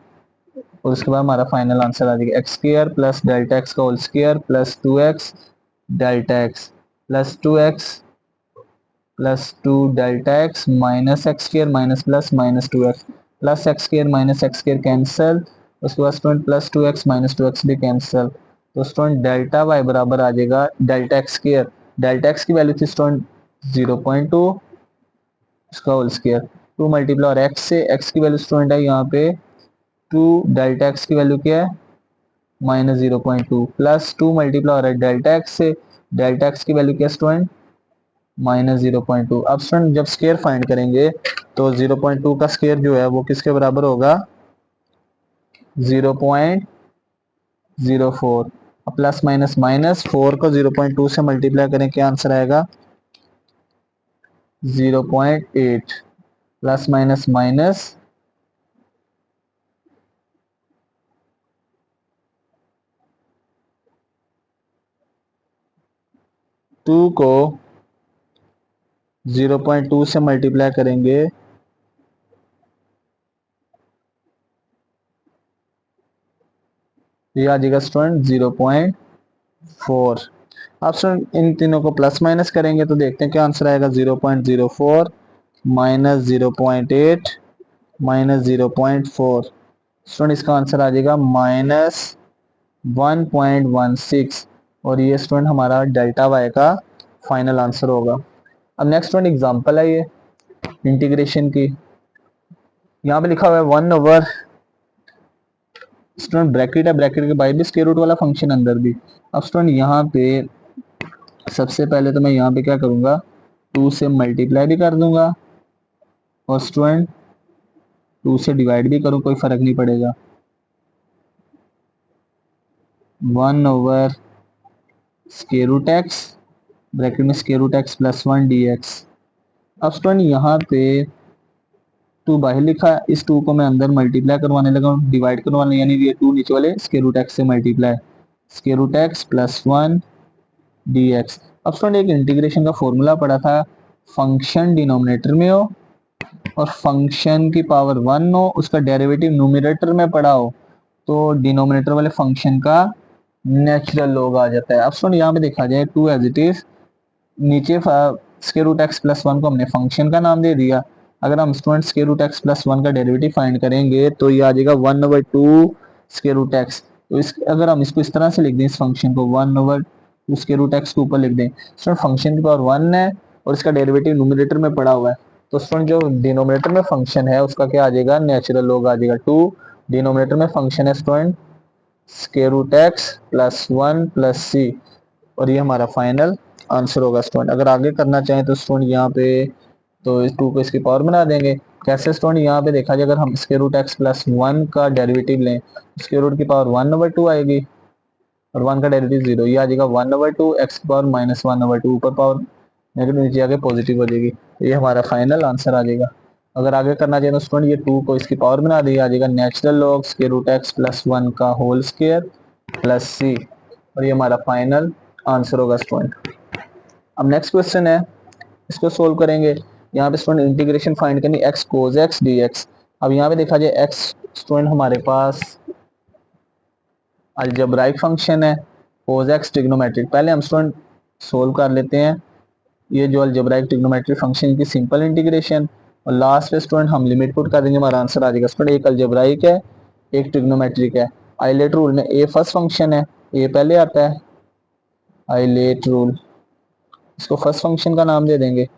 A: और उसके बाद हमारा फाइनल आंसर आ जाएगा x² प्लस डेल्टा एक्स का whole square plus 2x delta x plus 2x plus 2 delta x minus x² minus plus minus 2x plus x² minus x² cancel, उसके बाद student plus 2x minus 2x भी कैंसिल। तो स्टूडेंट डेल्टा y बराबर आ जाएगा डेल्टा x² की वैल्यू थी स्टूडेंट 0.2 इसका होल स्क्वायर 2 मल्टीप्लाई और एक्स से, एक्स की वैल्यू स्टूडेंट है यहाँ पे 2, डेल्टा एक्स की वैल्यू क्या है -0.2 प्लस 2 मल्टीप्लाई और डेल्टा एक्स से, डेल्टा एक्स की वैल्यू क्या है स्टूडेंट -0.2। अब स्टूडेंट जब स्केयर फाइंड करेंगे तो 0.2 का स्केयर जो है वो किसके बराबर होगा 0.04। प्लस माइनस माइनस 4 को 0.2 से मल्टीप्लाई करें क्या आंसर आएगा 0.8 प्लस माइनस माइनस 2 को 0.2 से मल्टीप्लाई करेंगे ये आ जाएगा स्टूडेंट 0.4। अब स्टूडेंट इन तीनों को प्लस माइनस करेंगे तो देखते हैं क्या आंसर आएगा 0.04 माइनस 0.8 माइनस 0.4। स्टूडेंट इसका आंसर आ जाएगा -1.16 और ये स्टूडेंट हमारा डेल्टा वाई का फाइनल आंसर होगा। अब नेक्स्ट स्टूडेंट एग्जांपल है ये इंटीग्रेशन की। यहाँ पे लिखा हुआ है 1/, स्टूडेंट ब्रैकेट है, ब्रैकेट के बाहर भी स्क्वायर रूट वाला फंक्शन अंदर भी। अब स्टूडेंट यहाँ पे सबसे पहले तो मैं यहाँ पे क्या करूंगा 2 से मल्टीप्लाई भी कर दूंगा और स्टूडेंट 2 से डिवाइड भी करूँ कोई फर्क नहीं पड़ेगा। 1/, स्क्वायर रूट एक्स, ब्रैकेट में square root x plus 1 dx। अब स्टूडेंट यहाँ पे 2 बाहर लिखा है, इस 2 को मैं अंदर मल्टीप्लाई करवाने लगा हूँ, डिवाइड करवाने, यानी ये 2 नीचे वाले स्क्वायर रूट एक्स से multiply, square root x plus 1 dx। अब स्टूडेंट एक इंटीग्रेशन का फॉर्मूला पढ़ा था, फंक्शन डिनोमिनेटर में हो और फंक्शन की पावर 1 हो, उसका डेरिवेटिव न्यूमरेटर में पढ़ा हो तो डिनोमिनेटर वाले फंक्शन का नेचुरल लॉग आ जाता है। अब स्टूडेंट यहाँ पे देखा जाए 2 एज इट इज, नीचे स्क्वायर रूट एक्स प्लस 1 को हमने फंक्शन का नाम दे दिया। अगर हम student square root x plus 1 का डेरिवेटिव फाइंड करेंगे तो ये आ जाएगा 1/2 स्क्वायर रूट एक्स। तो इस अगर हम इसको इस तरह से लिख दें, इस फंक्शन को 1/2 स्क्वायर रूट एक्स के ऊपर लिख दें, स्टूडेंट फंक्शन की पावर 1 है और इसका डेरिवेटिव न्यूमरेटर में पड़ा हुआ है तो स्टूडेंट जो डिनोमिनेटर में फंक्शन है उसका क्या आ जाएगा नेचुरल लॉग आ जाएगा 2। डिनोमिनेटर में फंक्शन है student square root x plus 1 plus c और ये हमारा फाइनल आंसर होगा स्टूडेंट। अगर आगे करना चाहें तो स्टूडेंट यहाँ पे तो इस 2 को इसकी पावर बना देंगे। कैसे स्टूडेंट यहाँ पे देखा जाए अगर हम स्क्वायर रूट एक्स प्लस 1 का डेरिवेटिव लें, स्क्वायर रूट की पावर 1/2 आएगी और 1 का डेरिवेटिव 0, ये आ जाएगा 1/2 एक्स की पावर -1/2, ऊपर पावर नेगेटिव नीचे आके पॉजिटिव हो जाएगी तो ये हमारा फाइनल आंसर आ जाएगा। अगर आगे करना चाहिए तो स्टूडेंट ये 2 को इसकी पावर बना दी, आ जाएगा natural log square root x plus 1 का होल स्क्वायर प्लस सी और ये हमारा फाइनल आंसर होगा स्टूडेंट। अब नेक्स्ट क्वेश्चन है, इसको सोल्व करेंगे। यहाँ पे स्टूडेंट इंटीग्रेशन फाइंड करनी x cos x d x. अब यहाँ पे देखा जाए एक्स स्टूडेंट हमारे पास अलजेब्राइक फंक्शन है, कोज एक्स ट्रिग्नोमेट्रिक। पहले हम स्टूडेंट सोल्व कर लेते हैं ये जो अलजेब्राइक ट्रिग्नोमेट्रिक फंक्शन की सिंपल इंटीग्रेशन और लास्ट में स्टूडेंट हम लिमिट पुट कर देंगे, हमारा आंसर आ जाएगा। स्टूडेंट एक अलजेब्राइक है एक ट्रिग्नोमेट्रिक है। आइलेट रूल में ए फर्स्ट फंक्शन है, ए पहले आता है, आइलेट रूल इसको फर्स्ट फंक्शन का नाम दे देंगे।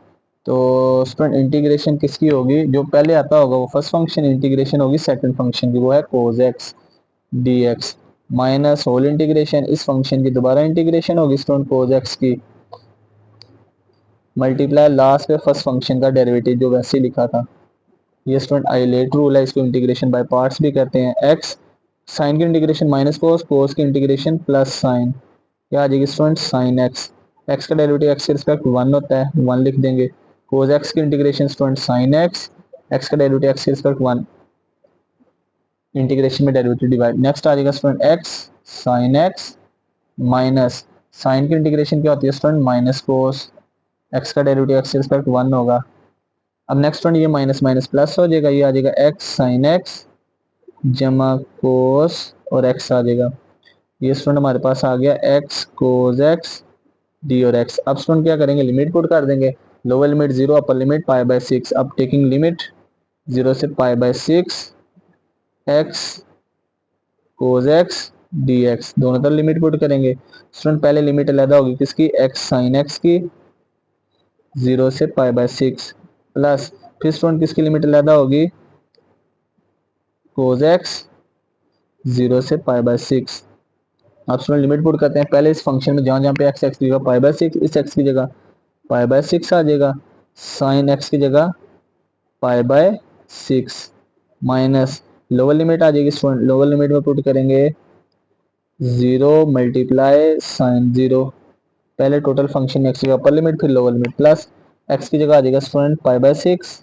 A: तो स्टूडेंट इंटीग्रेशन किसकी होगी, जो पहले आता होगा वो फर्स्ट फंक्शन, इंटीग्रेशन होगी सेकंड फंक्शन की, वो है cos x d x minus whole integration इस फंक्शन की दोबारा इंटीग्रेशन होगी स्टूडेंट कोज एक्स की, मल्टीप्लाई लास्ट में फर्स्ट फंक्शन का डेरिवेटिव जो वैसे ही लिखा था। ये स्टूडेंट आइलेट रूल है, इसको इंटीग्रेशन बाय पार्ट्स भी कहते हैं। एक्स साइन की इंटीग्रेशन माइनस कोस, कोस की इंटीग्रेशन प्लस साइन, क्या आ जाएगी स्टूडेंट साइन एक्स। एक्स का डेरिवेटिव एक्स के रिस्पेक्ट 1 होता है, 1 लिख देंगे। कोस एक्स की integration student sine x, x का डेरिवेटिव एक्स के रिस्पेक्ट 1, इंटीग्रेशन में डेरिवेटिव डिवाइड। नेक्स्ट आ जाएगा student x sine x minus sine की इंटीग्रेशन क्या होती है स्टूडेंट माइनस कोस, एक्स का डेरिवेटिव एक्स के रिस्पेक्ट 1 होगा। अब नेक्स्ट वन ये माइनस माइनस प्लस हो जाएगा, ये आ जाएगा एक्स साइन एक्स जमा कोस और एक्स आ जाएगा। ये स्टूडेंट हमारे पास आ गया एक्स कोस एक्स डी और एक्स। अब स्टूडेंट क्या करेंगे लिमिट पुट कर देंगे, लोअर लिमिट 0 अपर लिमिट π/6। अब टेकिंग लिमिट 0 से π/6 x cos x d x, दोनों तरफ लिमिट पुट करेंगे। स्टूडेंट पहले लिमिट अलग होगी किसकी, एक्स साइन एक्स की 0 से π/6 प्लस फिर स्टूडेंट किसकी लिमिट अलहदा होगी, cos x 0 से π/6। आप स्टूडेंट लिमिट पुट करते हैं, पहले इस फंक्शन में जहां जहां पे x की जगह π/6, इस x की जगह π/6 आ जाएगा, साइन x की जगह π/6 माइनस लोअर लिमिट आ जाएगी स्टूडेंट, लोअर लिमिट में पुट करेंगे 0 मल्टीप्लाई साइन 0, पहले टोटल फंक्शन में x की जगह अपर लिमिट फिर लोअर लिमिट, प्लस x की जगह आ जाएगा स्टूडेंट π/6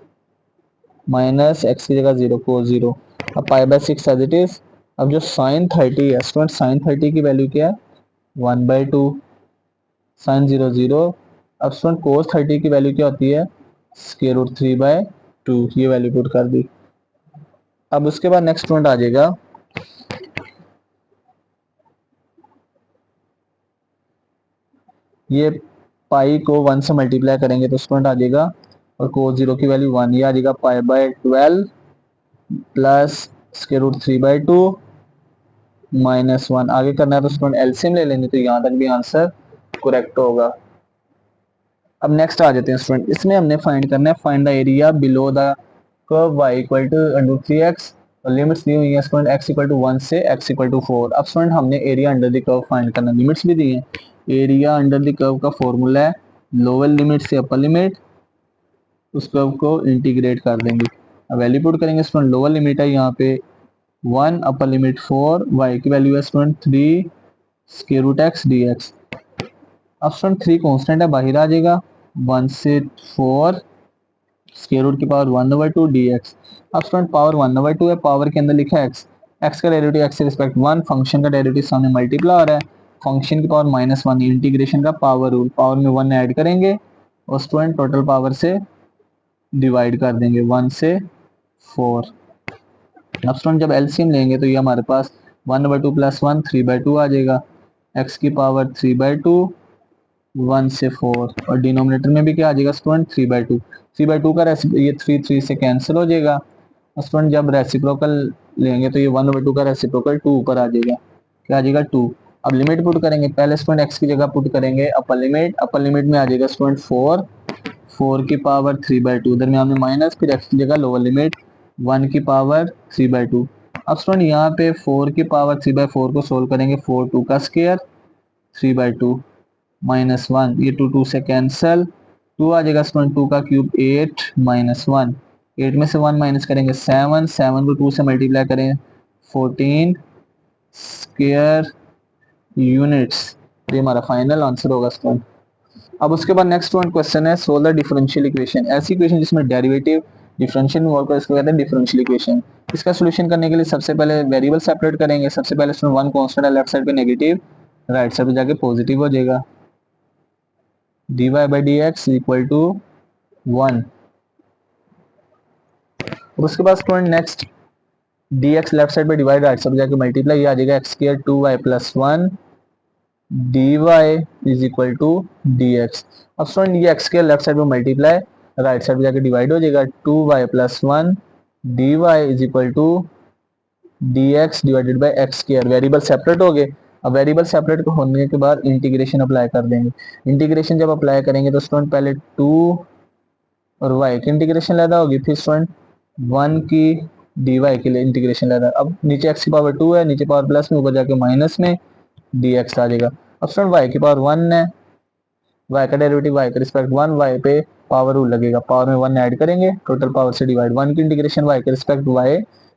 A: माइनस x की जगह 0 को 0। अब π/6 एज इट इज। अब जो साइन 30 है स्टूडेंट, साइन 30 की वैल्यू क्या है, 1/2, साइन 0 0। अब स्टूडेंट कोस 30 की वैल्यू क्या होती है, स्क्वायर रूट 3/2, ये वैल्यू पुट कर दी। अब उसके बाद नेक्स्ट स्टूडेंट आ जाएगा ये पाई को 1 से मल्टीप्लाई करेंगे तो स्टूडेंट आ जाएगा, और कोस 0 की वैल्यू 1, ये आ जाएगा π/12 प्लस स्क्वायर रूट 3/2 -1। आगे करना है तो स्टूडेंट एलसीएम ले लेंगे, तो यहाँ तक भी आंसर करेक्ट होगा। अब नेक्स्ट आ जाते हैं स्टूडेंट, इसमें हमने फाइंड करना है, find the area below the curve y equal to √3x, और लिमिट्स दी हुई है स्टूडेंट x इक्वल टू 1 से x इक्वल टू 4। अब स्टूडेंट हमने area under the curve find करना, लिमिट्स भी दी हैं। एरिया अंडर द कर्व का फॉर्मूला है लोअर लिमिट से अपर लिमिट, उस कर्व को इंटीग्रेट कर देंगे। अब वैल्यू पुट करेंगे स्टूडेंट, लोअर लिमिट है यहाँ पे 1, अपर लिमिट 4, y की वैल्यू है student 3 square root x dx। अब स्टूडेंट 3 कांस्टेंट है, बाहर आ जाएगा, 1 से 4 स्क्वायर रूट की पावर 1/2 dx। अब स्टूडेंट पावर 1/2 है, पावर के अंदर लिखा है x, x का डेरिवेटिव x से रिस्पेक्ट 1, फंक्शन का डेरिवेटिव सामने मल्टीप्लाई हो रहा है, फंक्शन की पावर -1, इंटीग्रेशन का पावर रूल, पावर में 1 ऐड करेंगे और स्टूडेंट टोटल पावर से डिवाइड कर देंगे 1 से 4। अब स्टूडेंट जब एलसीएम लेंगे तो ये हमारे पास 1/2 प्लस 1 3/2 आ जाएगा, x की पावर 3/2 1 से 4, और डिनोमिनेटर में भी क्या आ जाएगा स्टूडेंट 3/2, 3/2 का ये 3 3 से कैंसिल हो जाएगा। स्टूडेंट जब रेसिप्रोकल लेंगे तो ये 1/2 का रेसिप्रोकल 2 ऊपर आ जाएगा, क्या आ जाएगा 2। अब लिमिट पुट करेंगे, पहले स्टूडेंट x की जगह पुट करेंगे अपर लिमिट, अपर लिमिट में आ जाएगा स्टूडेंट 4, 4 की पावर 3/2, दरमियान में माइनस, फिर x की जगह लोअर लिमिट 1 की पावर 3/2। अब स्टूडेंट यहाँ पे 4 की पावर 3/4 को सोल्व करेंगे, 4 2 का स्क्वायर 3/2 -1, ये 2 2 से कैंसल, 2 आ जाएगा स्टूडेंट, 2 का क्यूब 8 -1, 8 में से 1 माइनस करेंगे 7, 7 को 2 से मल्टीप्लाई करें 14 स्क्वायर यूनिट्स, ये हमारा फाइनल आंसर होगा स्टूडेंट। अब उसके बाद नेक्स्ट वन क्वेश्चन है सोल्व द डिफरेंशियल इक्वेशन, ऐसी इक्वेशन जिसमें डेरिवेटिव डिफरेंशियल इन्वॉल्व कर, इसको कहते हैं डिफरेंशियल इक्वेशन। इसका सॉल्यूशन करने के लिए सबसे पहले वेरिएबल सेपरेट करेंगे, सबसे पहले स्टूडेंट 1 कांस्टेंट है, लेफ्ट साइड पे नेगेटिव, राइट साइड पे जाके पॉजिटिव हो जाएगा, dy by dx equal to 1। उसके बाद student next dx left side पे डिवाइड, राइट साइड पे जाके मल्टीप्लाई, ये आ जाएगा x square 2y plus 1 dy is equal to dx। अब स्टूडेंट ये x स्क्वायर लेफ्ट साइड पे मल्टीप्लाई, राइट साइड पे जाके डिवाइड हो जाएगा, 2y plus 1 dy is equal to dx divided by x square. Variable separate हो गए। अब वेरिएबल सेपरेट होने के बाद इंटीग्रेशन अप्लाई कर देंगे, इंटीग्रेशन जब अप्लाई करेंगे तो स्टूडेंट पहले 2 और y की इंटीग्रेशन लेदा होगी, फिर स्टूडेंट 1 की dy के लिए इंटीग्रेशन लेदा। अब नीचे x की पावर 2 है, नीचे पावर प्लस में, ऊपर जाके माइनस में dx आ जाएगा। अब स्टूडेंट y की पावर 1 है, y का डेरिवेटिव y के रिस्पेक्ट 1, y पे पावर रूल लगेगा, पावर में 1 ऐड करेंगे, टोटल पावर से डिवाइड, 1 की इंटीग्रेशन y के रिस्पेक्ट y,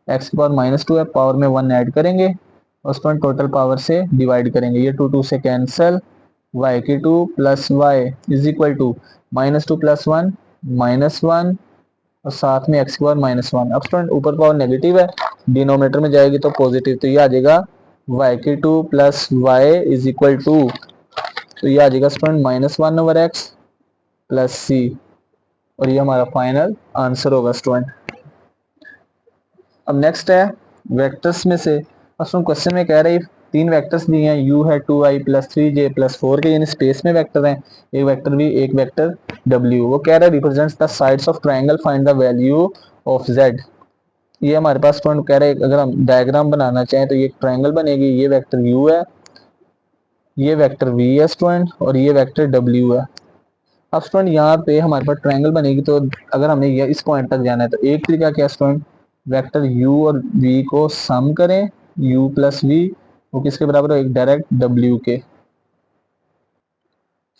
A: x की पावर -2 है, पावर में 1 ऐड करेंगे और स्टूडेंट टोटल पावर से डिवाइड करेंगे, ये 2 2 से कैंसल, y की 2 plus y is equal to -2 plus 1 -1, और साथ में x की पावर -1। अब स्टूडेंट ऊपर पावर नेगेटिव है, डिनोमिनेटर में जाएगी तो पॉजिटिव, तो ये आ जाएगा y की 2 plus y is equal to, तो ये आ जाएगा स्टूडेंट -1/x प्लस c, और ये हमारा फाइनल आंसर होगा स्टूडेंट। अब नेक्स्ट है वेक्टर्स में से, अब क्वेश्चन में कह रहे हैं 3 वेक्टर्स दिए हैं, u है 2i प्लस 3j प्लस 4 के, यानी स्पेस में वेक्टर हैं, एक वेक्टर v एक वेक्टर w। वो कह रहा है represents the sides of triangle, find the value of z। ये हमारे पास स्टूडेंट कह रहे हैं अगर हम डायग्राम बनाना चाहें तो ये एक ट्रायंगल बनेगी, ये वेक्टर u है, ये वेक्टर v है स्टूडेंट, और ये वेक्टर w है। अब स्टूडेंट यहाँ पे हमारे पास ट्रायंगल बनेगी, तो अगर हमें ये इस पॉइंट तक जाना है तो एक तरीका क्या स्टूडेंट, वेक्टर u और v को सम करें, u प्लस v, वो किसके बराबर है, एक डायरेक्ट w के।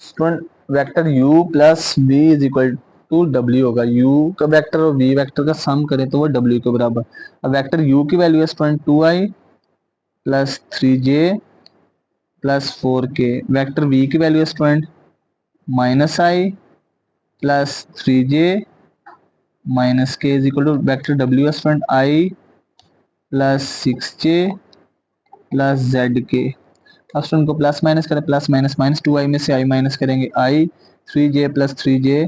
A: Student vector u plus v is equal to w होगा, u का वेक्टर और v वेक्टर का सम करें तो वो w के बराबर। अब वेक्टर u की वैल्यू है student 2i plus 3j plus 4k, vector v की वैल्यू है student minus i plus 3j minus k is equal to vector w है student i plus 6j plus z k. अब स्टूडेंट को प्लस माइनस करें, प्लस माइनस माइनस 2i में से i माइनस करेंगे, i 3j plus 3j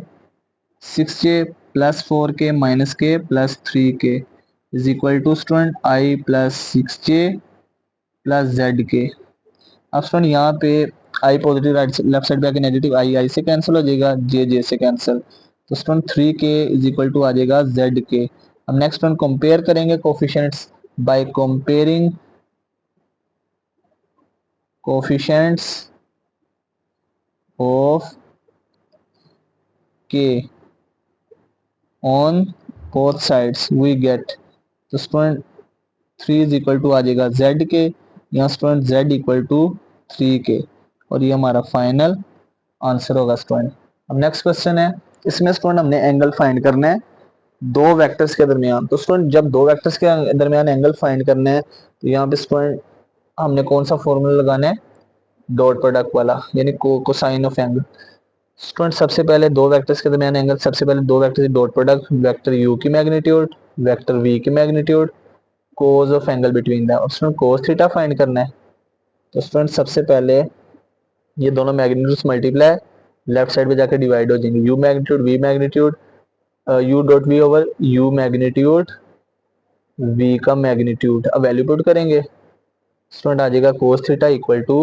A: 6j plus 4k minus k plus 3k is equal to student i plus 6j plus z k. अब स्टूडेंट यहाँ पे i positive right left side पे आके नेगेटिव i से कैंसिल हो जाएगा, j से कैंसिल, तो student 3k is equal to आ जाएगा zk। अब नेक्स्ट स्टूडेंट कंपेयर करेंगे coefficients by comparing coefficients of k on both sides we get, तो स्टूडेंट 3 इज इक्वल टू आ जाएगा z के, यहाँ student z equal to 3k, और ये हमारा फाइनल आंसर होगा स्टूडेंट। अब नेक्स्ट क्वेश्चन है, इसमें स्टूडेंट हमने एंगल फाइंड करना है दो वेक्टर्स के दरमियान। तो स्टूडेंट जब दो वेक्टर्स के दरमियान एंगल फाइंड करना है तो यहाँ पे स्टूडेंट हमने कौन सा फॉर्मूला लगाना है, डॉट प्रोडक्ट वाला, यानी कोसाइन ऑफ एंगल। स्टूडेंट सबसे पहले दो वेक्टर्स के दरमियान एंगल, सबसे पहले दो vector dot product, vector u की मैग्नीट्यूड वेक्टर v की magnitude, cos of angle between them. Student cos theta find करना है, तो स्टूडेंट सबसे पहले ये दोनों मैग्नीट्यूड्स मल्टीप्लाई लेफ्ट साइड पे जाकर डिवाइड हो जाएंगे, u magnitude v magnitude u dot v over u magnitude v का मैग्नीट्यूड। अब वैल्यू पुट करेंगे, स्टूडेंट आ जाएगा cos theta equal to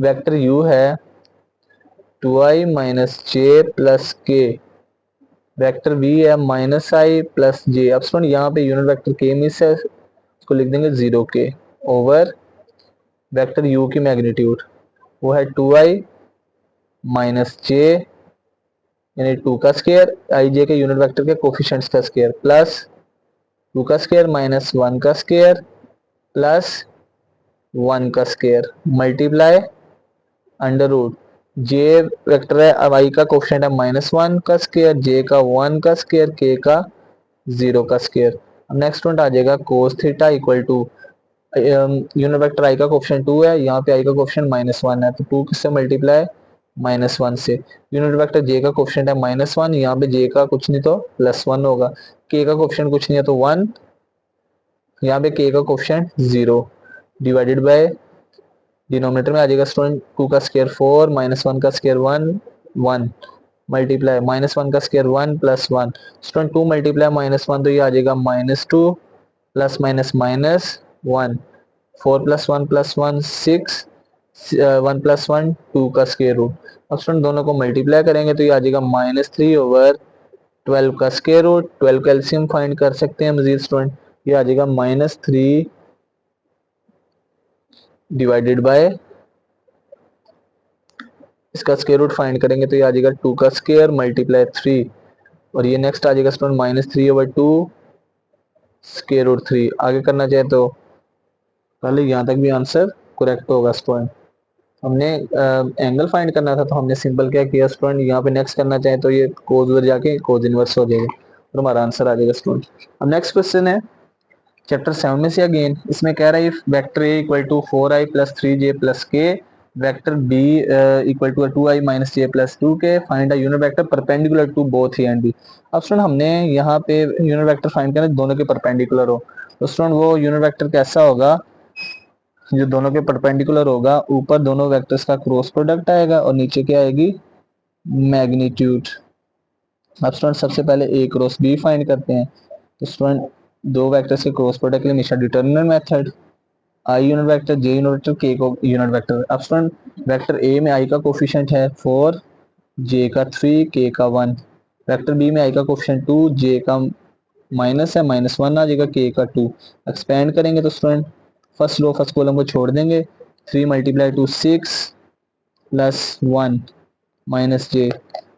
A: vector u है 2i minus j plus k, vector v है माइनस आई प्लस जे। अब स्टूडेंट यहाँ पे यूनिट वेक्टर के मिस है, उसको लिख देंगे 0k ओवर वेक्टर u की मैग्नीट्यूड, वो है 2i माइनस जे यानी 2 का स्केयर, आई जे के यूनिट वेक्टर के कोफिशिएंट्स का स्केयर, प्लस 2 का स्केयर माइनस 1 का स्केयर प्लस 1 का स्केयर मल्टीप्लाई अंडर रूट, जे वेक्टर है, अब आई का कोफिशिएंट है -1 का स्केयर, जे का 1 का स्केयर, के का 0 का स्केयर। अब नेक्स्ट वन आ जाएगा cos theta equal to unit vector i का कोफिशिएंट 2 है, यहाँ पे आई का कोफिशिएंट -1 है, तो 2 किससे मल्टीप्लाई -1 से, यूनिट वेक्टर जे का कोफिशिएंट है -1, यहाँ पे जे का कुछ नहीं तो +1 होगा, के का कोफिशिएंट कुछ नहीं है तो 1, यहाँ पे के का कोफिशिएंट 0 डिवाइडेड बाय डिनोमिनेटर में आ जाएगा स्टूडेंट 2 का स्केयर 4 -1 का स्केयर 1 1 मल्टीप्लाई -1 का स्केयर 1 प्लस 1, स्टूडेंट 2 मल्टीप्लाई -1 तो ये आ जाएगा -2 plus minus minus 1, 4 plus 1 plus 1 6 1 plus 1 2 का स्केयर रूट। अब स्टूडेंट दोनों को मल्टीप्लाई करेंगे तो ये आ जाएगा -3 ओवर 12 का स्केयर रूट, 12 का एलसीएम फाइंड कर सकते हैं मजीद स्टूडेंट, ये आ जाएगा -3 डिवाइडेड बाय इसका स्केयर रूट फाइंड करेंगे तो ये आ जाएगा 2 का स्केयर मल्टीप्लाई 3, और ये नेक्स्ट आ जाएगा स्टूडेंट -3 ओवर 2 स्केयर रूट 3। आगे करना चाहे तो पहले यहाँ तक भी आंसर करेक्ट होगा स्टूडेंट। हमने एंगल फाइंड करना था तो हमने सिंपल क्या किया स्टूडेंट, यहाँ पे नेक्स्ट करना चाहे तो ये कोस उधर जाके कोस इनवर्स हो जाएगा और हमारा आंसर आ जाएगा स्टूडेंट। अब नेक्स्ट क्वेश्चन है चैप्टर 7 में से अगेन, इसमें कह रहा है vector a equal to 4i plus 3j plus k, vector b equal to 2i minus j plus 2k, find a unit vector perpendicular to both a and b. अब स्टूडेंट हमने यहाँ पे यूनिट वेक्टर फाइंड करना दोनों के परपेंडिकुलर हो, तो स्टूडेंट वो यूनिट वेक्टर कैसा होगा, जो दोनों के परपेंडिकुलर होगा, ऊपर दोनों वेक्टर्स का क्रॉस प्रोडक्ट आएगा और नीचे क्या आएगी मैग्नीट्यूड। अब स्टूडेंट सबसे पहले ए क्रॉस बी फाइंड करते हैं, तो स्टूडेंट दो वेक्टर्स के क्रॉस प्रोडक्ट के लिए हमेशा determinant method, I unit vector J unit vector के को यूनिट वेक्टर। अब स्टूडेंट वेक्टर ए में आई का कोफिशिएंट है 4, जे का 3, के का 1, वेक्टर बी में आई का कोफिशिएंट 2, जे का माइनस है -1 आ जाएगा, के का 2। एक्सपेंड करेंगे तो student first row first column को छोड़ देंगे, 3 multiply to 6 plus 1 minus j.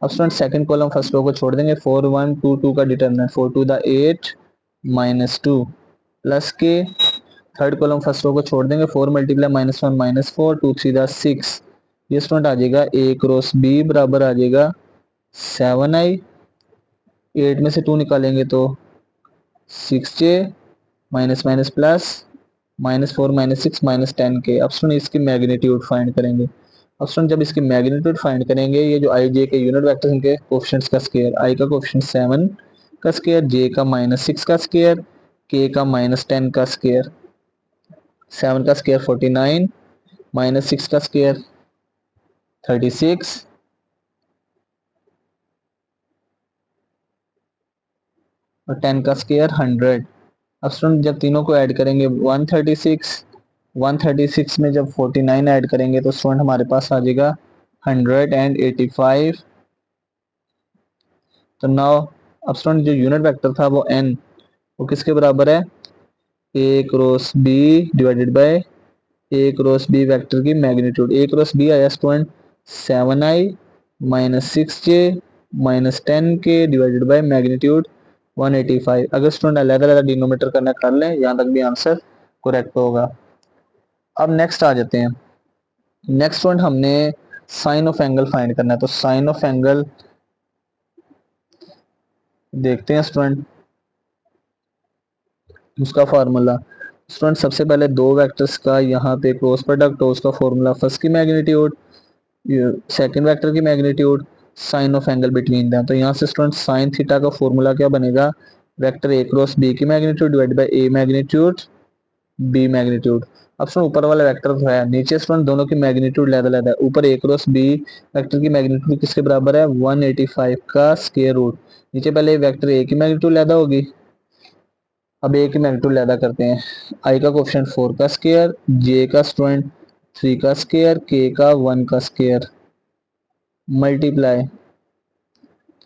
A: अब student second column first row को छोड़ देंगे, 4 1 2 2 का determinant 4 to the 8 minus 2 plus k. Third column first row को छोड़ देंगे, 4 मल्टीप्लाई माइनस 1 माइनस 4 2 3 द 6। ये स्टूडेंट आ जाएगा ए क्रॉस बी बराबर आ जाएगा 7i। 8 में से 2 निकालेंगे तो 6j minus minus plus -4 -6 -10k। अब स्टूडेंट इसकी मैग्नीट्यूड फाइंड करेंगे। अब स्टूडेंट जब इसकी मैग्नीट्यूड फाइंड करेंगे, ये जो आई जे के यूनिट वेक्टर इनके कोएफिशिएंट्स का स्क्वायर, आई का कोएफिशिएंट 7 का स्क्वायर, जे का -6 का स्क्वायर, के का -10 का स्क्वायर। 7 का स्क्वायर 49, -6 का स्क्वायर 36 और 10 का स्क्वायर 100। अब स्टूडेंट जब तीनों को ऐड करेंगे 136, 136 में जब 49 ऐड करेंगे तो स्टूडेंट हमारे पास आ जाएगा 185। तो नाउ अब स्टूडेंट जो यूनिट वेक्टर था वो n, वो किसके बराबर है, a cross b divided by a cross b vector की मैग्नीट्यूड। ए क्रॉस बी आया student 7i minus 6j minus 10k divided by magnitude 185। अगर स्टूडेंट अलग अलग डिनोमीटर करना कर लें, यहाँ तक भी आंसर करेक्ट होगा। अब नेक्स्ट आ जाते हैं। नेक्स्ट स्टूडेंट हमने साइन ऑफ एंगल फाइंड करना है। तो साइन ऑफ एंगल देखते हैं स्टूडेंट, उसका फार्मूला। स्टूडेंट सबसे पहले दो वेक्टर्स का यहाँ पे क्रॉस प्रोडक्ट हो, उसका फॉर्मूला फर्स्ट की मैग्नीट्यूड, सेकंड वेक्टर की magnitude, sine of angle between them. तो यहाँ से स्टूडेंट साइन थीटा का फॉर्मूला क्या बनेगा, वेक्टर ए क्रॉस बी की magnitude divide by a magnitude b magnitude. अब स्टूडेंट ऊपर वाला वेक्टर तो है, नीचे स्टूडेंट दोनों की मैग्नीट्यूड लेवल है। ऊपर ए क्रॉस बी वेक्टर की मैग्नीट्यूड किसके बराबर है, 185 का स्क्वायर रूट। नीचे पहले वेक्टर ए की मैग्नीट्यूड लेदा होगी, अब ए की मैग्नीट्यूड लेदा करते हैं। आई का कोएफिशिएंट 4 का स्क्वायर, जे का स्टूडेंट 3 का स्क्वायर, के का 1 का स्क्वायर मल्टीप्लाई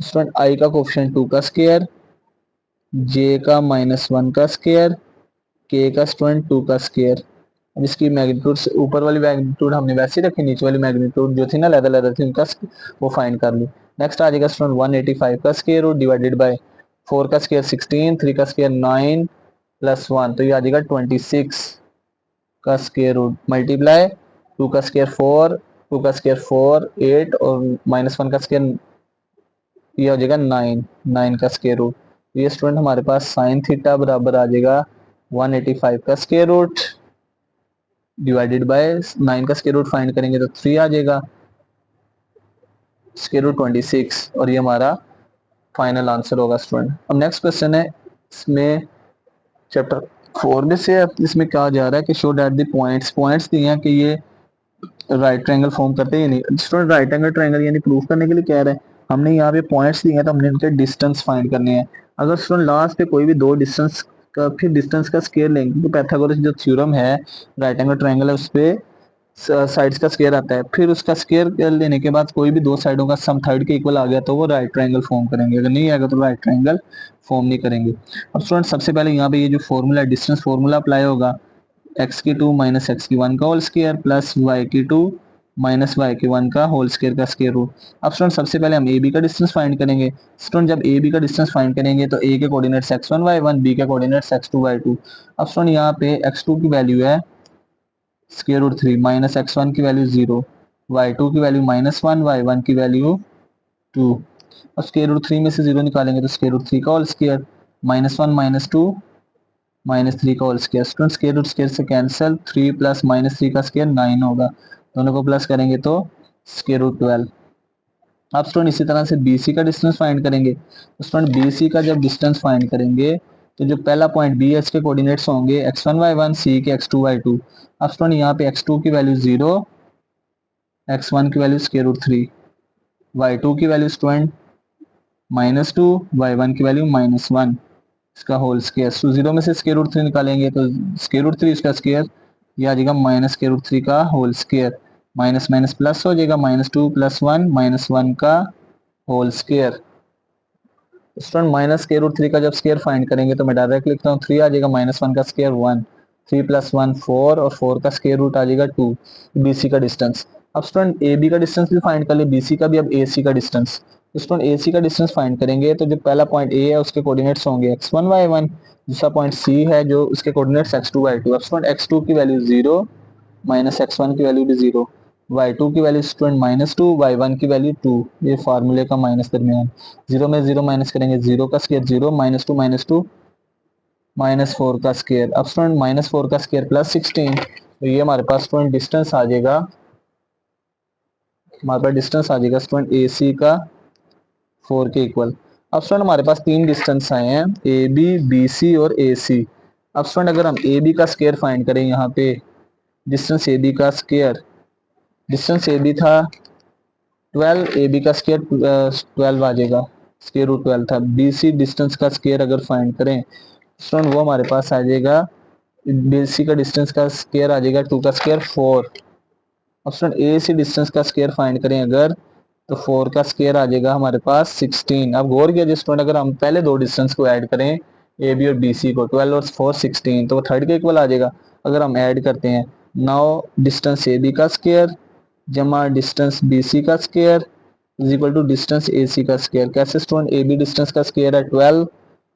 A: स्टूडेंट आई का कोएफिशिएंट 2 का स्क्वायर, जे का -1 का स्क्वायर, के का स्टूडेंट 2 का स्क्वायर। अब इसकी मैग्नीट्यूड से ऊपर वाली मैग्नीट्यूड हमने वैसे ही रखी, नीचे वाली मैग्नीट्यूड जो थी ना लेदर लेदर थी उनका वो फाइंड कर ली। नेक्स्ट आ जाएगा स्टूडेंट 185 का स्क्वायर रूट डिवाइडेड बाय 4 का स्क्वायर 16, 3 का स्क्वायर 9 प्लस 1, तो ये आ जाएगा 26 का स्क्वायर रूट मल्टीप्लाई 2 का स्क्वायर 4, 2 का स्क्वायर 4 8 और -1 का स्क्वायर ये हो जाएगा 9, 9 का स्क्वायर रूट। ये स्टूडेंट हमारे पास साइन थीटा बराबर आ जाएगा 185 का स्क्वायर रूट डिवाइडेड बाय 9 का स्क्वायर रूट फाइंड करेंगे तो 3 आ जाएगा, स्क्वायर रूट 26, और ये हमारा फाइनल आंसर होगा स्टूडेंट। अब नेक्स्ट क्वेश्चन है, इसमें चैप्टर 4 में से इसमें कहा जा रहा है कि शो दैट द पॉइंट्स दिए हैं कि ये राइट ट्रायंगल फॉर्म करते हैं या नहीं। स्टूडेंट राइट एंगल ट्रायंगल यानी प्रूफ करने के लिए कह रहे हैं, हमने यहाँ पे पॉइंट्स दिए हैं तो हमने इनके डिस्टेंस फाइंड करने हैं। अगर स्टूडेंट लास्ट पे कोई भी दो डिस्टेंस का फिर डिस्टेंस का स्क्वायर लेंगे तो पाइथागोरस जो थ्योरम है राइट एंगल ट्रायंगल है उस पे साइड्स का स्क्वायर आता है, फिर उसका स्क्वायर लेने के बाद कोई भी दो साइडों का सम थर्ड के इक्वल आ गया तो वो राइट ट्रायंगल फॉर्म करेंगे, अगर नहीं आएगा तो राइट ट्रायंगल फॉर्म नहीं करेंगे। अब स्टूडेंट सबसे पहले यहाँ पे ये जो फॉर्मूला डिस्टेंस फॉर्मूला अप्लाई होगा, एक्स की 2 माइनस एक्स की 1 का होल स्क्वायर प्लस वाई की 2 माइनस वाई की 1 का होल स्क्वायर का स्क्वायर रूट। अब स्टूडेंट सबसे पहले हम ए बी का डिस्टेंस फाइंड करेंगे। स्टूडेंट जब ए बी का डिस्टेंस फाइंड करेंगे तो ए के कोऑर्डिनेट्स x1 y1, बी के कोऑर्डिनेट्स x2 y2। अब स्टूडेंट यहाँ पे x2 की वैल्यू है स्क्वायर रूट 3, माइनस x1 की वैल्यू 0, y2 की वैल्यू -1, y1 की वैल्यू 2। और स्क्वायर रूट 3 में से 0 निकालेंगे तो स्क्वायर रूट 3 का होल स्क्वायर, -1 -2 -3 का whole square. Student square root square से कैंसिल, 3 प्लस -3 का स्क्वायर 9 होगा, दोनों को प्लस करेंगे तो स्क्वायर रूट 12। अब स्टूडेंट इसी तरह से BC का डिस्टेंस फाइंड करेंगे। तो स्टूडेंट BC का जब डिस्टेंस फाइंड करेंगे तो जो पहला पॉइंट बी है इसके कोऑर्डिनेट्स होंगे x1 y1, C के x2 y2। अब स्टूडेंट यहाँ पे x2 की वैल्यू 0, x1 की वैल्यू स्क्वायर रूट 3, y2 की वैल्यू स्टूडेंट -2, y1 की वैल्यू -1, इसका होल स्क्वायर। तो 0 में से स्क्वायर रूट 3 निकालेंगे तो स्क्वायर रूट 3 इसका स्क्वायर, ये आ जाएगा माइनस स्क्वायर रूट 3 का whole square, minus minus plus हो जाएगा, -2 + 1 -1 का whole square. Student minus square root 3 का जब स्क्वायर फाइंड करेंगे तो मैं डायरेक्ट लिखता हूँ, 3 आ जाएगा, -1 का स्क्वायर 1, 3 + 1 4 और 4 का स्क्वायर रूट आ जाएगा 2। BC का डिस्टेंस अब स्टूडेंट ए बी का डिस्टेंस भी फाइंड कर ले, बी सी का भी, अब ए सी का डिस्टेंस। तो स्टूडेंट ए सी का डिस्टेंस फाइंड करेंगे तो जो पहला पॉइंट ए है उसके कोऑर्डिनेट्स होंगे x1 y1, दूसरा पॉइंट सी है जो उसके कोऑर्डिनेट्स x2 y2। अब स्टूडेंट x2 की वैल्यू 0 माइनस x1 की वैल्यू भी 0, y2 की वैल्यू स्टूडेंट -2, y1 की वैल्यू 2। ये फार्मूले का माइनस दरमियान, 0 में 0 माइनस करेंगे, 0 का स्क्वायर 0, -2 -4 का स्क्वायर। अब स्टूडेंट -4 का स्क्वायर प्लस 16, तो ये हमारे पास स्टूडेंट डिस्टेंस आ जाएगा, हमारे पास डिस्टेंस आ जाएगा स्टूडेंट ए सी का 4 के इक्वल। अब स्टूडेंट हमारे पास तीन डिस्टेंस आए हैं, ए बी, बी सी और ए सी। अब स्टूडेंट अगर हम ए बी का स्क्वायर फाइंड करें, यहाँ पे डिस्टेंस ए बी का स्क्वायर, डिस्टेंस ए बी था 12, ए बी का स्क्वायर 12 आ जाएगा, स्क्वायर रूट 12 था। बी सी डिस्टेंस का स्क्वायर अगर फाइंड करें स्टूडेंट वो हमारे पास आ जाएगा, बी सी का डिस्टेंस का स्क्वायर आ जाएगा 2 का स्क्वायर 4। अब स्टूडेंट ए सी डिस्टेंस का स्क्वायर फाइंड करें अगर, तो 4 का स्क्वायर आ जाएगा हमारे पास 16। अब गौर किया स्टूडेंट, अगर हम पहले दो डिस्टेंस को ऐड करें ए बी और बी सी को, 12 और 4 16, तो वो थर्ड के इक्वल आ जाएगा। अगर हम ऐड करते हैं, नाउ डिस्टेंस ए बी का स्क्वायर जमा डिस्टेंस बी सी का square is equal to distance a c का स्क्वायर। कैसे स्टूडेंट, ए बी डिस्टेंस का स्क्वायर है 12,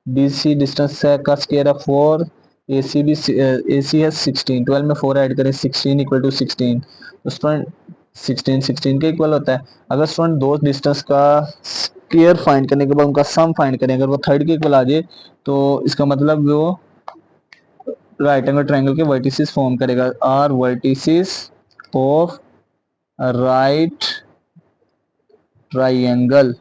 A: बी सी डिस्टेंस का स्क्वायर है 4, ए सी है 16, 12 में 4 ऐड करें 16 इक्वल टू 16, तो स्टूडेंट 16 के इक्वल होता है। अगर स्टूडेंट दो डिस्टेंस का स्क्वायर फाइंड करने के बाद उनका सम फाइंड करें, अगर वो थर्ड के इक्वल आ जाए तो इसका मतलब वो राइट एंगल ट्रायंगल के वर्टिसेस फॉर्म करेगा। Are vertices of right triangle,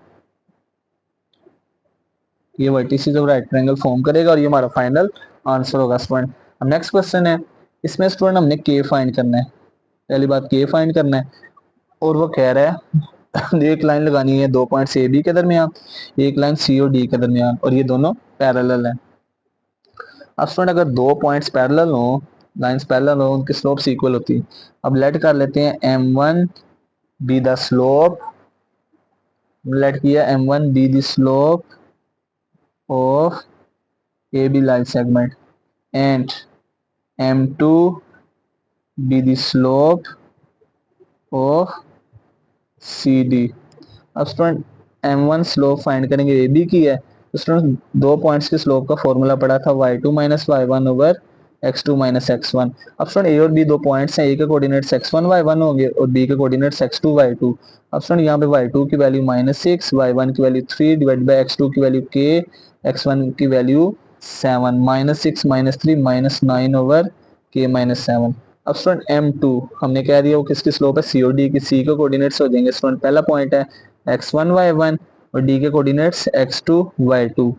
A: ये vertices of right triangle form करेगा और ये हमारा फाइनल आंसर होगा स्टूडेंट। अब नेक्स्ट क्वेश्चन है, इसमें स्टूडेंट हमने के फाइंड करना है, पहली बात के फाइंड करना है, और वो कह रहा है एक लाइन लगानी है दो पॉइंट ए बी के दरमियान, एक लाइन सी और डी के दरमियान, और ये दोनों पैरेलल है। अब स्टूडेंट अगर दो पॉइंट्स पैरेलल हो, लाइंस पैरेलल हो, उनकी स्लोप्स इक्वल होती है। अब लेट कर लेते हैं m1 be the slope, let किया m1 be the slope of A B line segment and m2 be the slope of CD। अब स्टूडेंट m1 स्लोप फाइंड करेंगे, ए बी की है, तो स्टूडेंट दो पॉइंट्स के स्लोप का फॉर्मूला पड़ा था y2 minus y1 over x2 minus x1। अब स्टूडेंट ए और बी दो पॉइंट्स हैं, ए के कोऑर्डिनेट्स x1 y1 होंगे और बी के कोऑर्डिनेट्स x2 y2। अब स्टूडेंट यहाँ पे y2 की वैल्यू -6, y1 की वैल्यू 3 डिवाइड बाई x2 की वैल्यू k, x1 की वैल्यू 7, -6 -3 -9 ओवर k -7। अब स्टूडेंट m2 हमने कह दिया वो किसकी स्लोप है, सी और डी की। सी के कोऑर्डिनेट्स हो जाएंगे स्टूडेंट, पहला पॉइंट है x1 y1 और डी के कोऑर्डिनेट्स x2 y2।